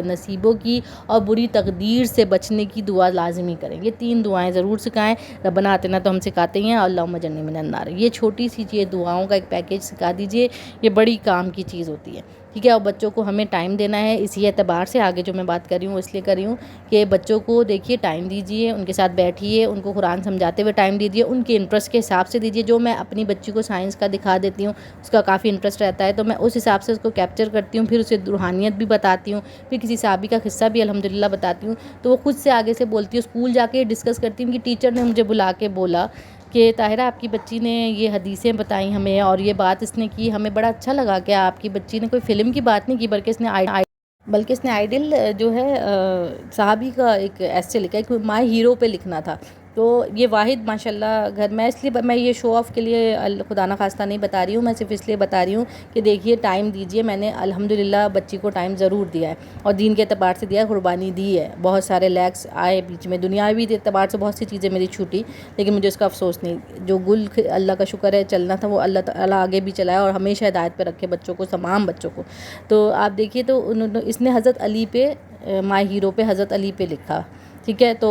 نصیبوں کی اور بری تقدیر سے بچنے کی دعا لازمی کریں. یہ 3 دعائیں ضرور سکھائیں. ربنا آتنا تو ہم سکھاتے ہیں, اللہم جنبنا من النار, یہ چھوٹی سی چیز دعاؤں کا ایک پیکیج سکھا دیجئے, یہ بڑی کام کی چیز ہوتی ہے. ٹھیک ہے, اور بچوں کو ہمیں ٹائم دینا ہے. اسی اعتبار سے آگے جو میں بات کر رہی ہوں اس لیے کر رہی ہوں کہ بچوں کو دیکھیے ٹائم دیجیے, ان کے ساتھ بیٹھیے, ان کو قرآن سمجھاتے ہوئے ٹائم دیجیے, ان کے انٹرسٹ کے حساب سے دیجیے. جو میں اپنی بچی کو سائنس کا دکھا دیتی ہوں, اس کا کافی انٹرسٹ رہتا ہے, تو میں اس حساب سے اس کو کیپچر کرتی ہوں, پھر اسے روحانیت بھی بتاتی ہوں, پھر کسی صحابی کا قصہ بھی الحمدللہ بتاتی ہوں, تو وہ خود سے آگے سے بولتی ہے. اسکول جا کے ڈسکس کرتی ہوں کہ ٹیچر نے مجھے بلا کے بولا کہ طاہرہ آپ کی بچی نے یہ حدیثیں بتائیں ہمیں, اور یہ بات اس نے کی, ہمیں بڑا اچھا لگا کہ آپ کی بچی نے کوئی فلم کی بات نہیں کی, بلکہ اس نے آئیڈل جو ہے صحابی کا ایک ایسے لکھا ہے کہ مائی ہیرو پہ لکھنا تھا. تو یہ واحد ماشاءاللہ گھر میں, اس لیے میں یہ شو آف کے لیے خدا نخواستہ نہیں بتا رہی ہوں, میں صرف اس لیے بتا رہی ہوں کہ دیکھیے ٹائم دیجیے. میں نے الحمدللہ بچی کو ٹائم ضرور دیا ہے, اور دین کے اعتبار سے دیا ہے, قربانی دی ہے. بہت سارے لیکس آئے بیچ میں, دنیاوی اعتبار سے بہت سی چیزیں میری چھوٹی, لیکن مجھے اس کا افسوس نہیں. جو گل اللہ کا شکر ہے چلنا تھا, وہ اللہ تعالیٰ آگے بھی چلایا, اور ہمیشہ ہدایت پہ رکھے بچوں کو, تمام بچوں کو. تو آپ دیکھیے, تو اس نے حضرت علی پہ, مائی ہیرو پہ حضرت علی پہ لکھا. ٹھیک ہے, تو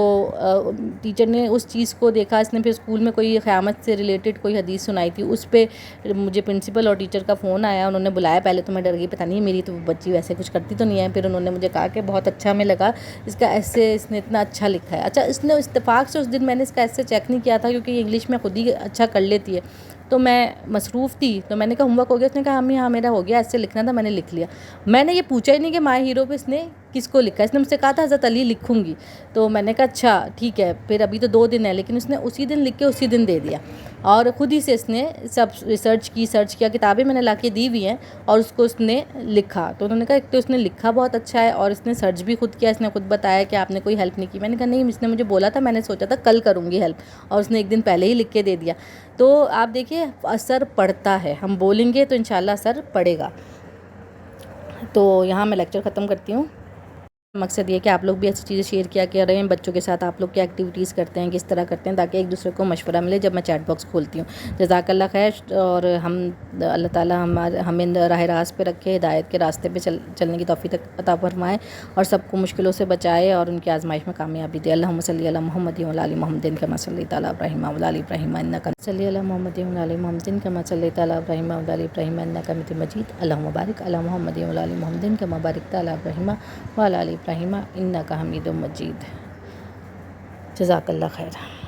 ٹیچر نے اس چیز کو دیکھا, اس نے پھر اسکول میں کوئی قیامت سے ریلیٹڈ کوئی حدیث سنائی تھی, اس پہ مجھے پرنسپل اور ٹیچر کا فون آیا, انہوں نے بلایا. پہلے تو میں ڈر گئی, پتہ نہیں میری تو بچی ویسے کچھ کرتی تو نہیں ہے. پھر انہوں نے مجھے کہا کہ بہت اچھا ہمیں لگا اس کا ایسے, اس نے اتنا اچھا لکھا ہے. اچھا, اس نے اتفاق سے اس دن میں نے اس کا ایسے چیک نہیں کیا تھا, کیونکہ یہ انگلش میں خود ہی اچھا کر لیتی ہے, تو میں مصروف تھی. تو میں نے کہا ہوم ورک ہو گیا؟ اس نے کہا امی ہاں میرا ہو گیا, ایسے لکھنا تھا, میں نے لکھ لیا. میں نے یہ پوچھا ہی نہیں کہ مائی ہیرو پہ اس نے کس کو لکھا. اس نے مجھ سے کہا تھا حضرت علی لکھوں گی. تو میں نے کہا اچھا ٹھیک ہے. پھر ابھی تو 2 دن ہے, لیکن اس نے اسی دن لکھ کے اسی دن دے دیا, اور خود ہی سے اس نے سب ریسرچ کیا. کتابیں میں نے لا کے دی ہوئی ہیں, اور اس کو اس نے لکھا. تو انہوں نے کہا ایک تو اس نے لکھا بہت اچھا ہے, اور اس نے سرچ بھی خود کیا. اس نے خود بتایا کہ آپ نے کوئی ہیلپ نہیں کی. میں نے کہا نہیں, اس نے مجھے بولا تھا, میں نے سوچا تھا کل کروں گی ہیلپ, اور اس نے ایک دن پہلے ہی لکھ کے دے دیا. تو آپ دیکھیے اثر پڑتا ہے, ہم بولیں گے تو انشاءاللہ اثر پڑے گا. تو یہاں میں لیکچر ختم کرتی ہوں. مقصد یہ کہ آپ لوگ بھی ایسی چیزیں شیئر کیا رہے ہیں بچوں کے ساتھ, آپ لوگ کیا ایکٹیویٹیز کرتے ہیں, کس طرح کرتے ہیں, تاکہ ایک دوسرے کو مشورہ ملے جب میں چیٹ باکس کھولتی ہوں. جزاک اللہ خیر, اور اللہ تعالیٰ ہمیں راہ راست پہ رکھے, ہدایت کے راستے پہ چلنے کی توفیق عطا فرمائے, اور سب کو مشکلوں سے بچائے, اور ان کی آزمائش میں کامیابی دے. اللہم صلی علی محمد و علی محمد کما صلیت علی ابراہیم و علی ابراہیم انک صلی علی محمد و علی محمد کما صلیت علی ابراہیم و علی ابراہیم انک حمید مجید. اللہم بارک علی محمد و علی محمد کما بارکت علی ابراہیم و علی ابراہیم انک حمید مجید. جزاک اللہ خیر.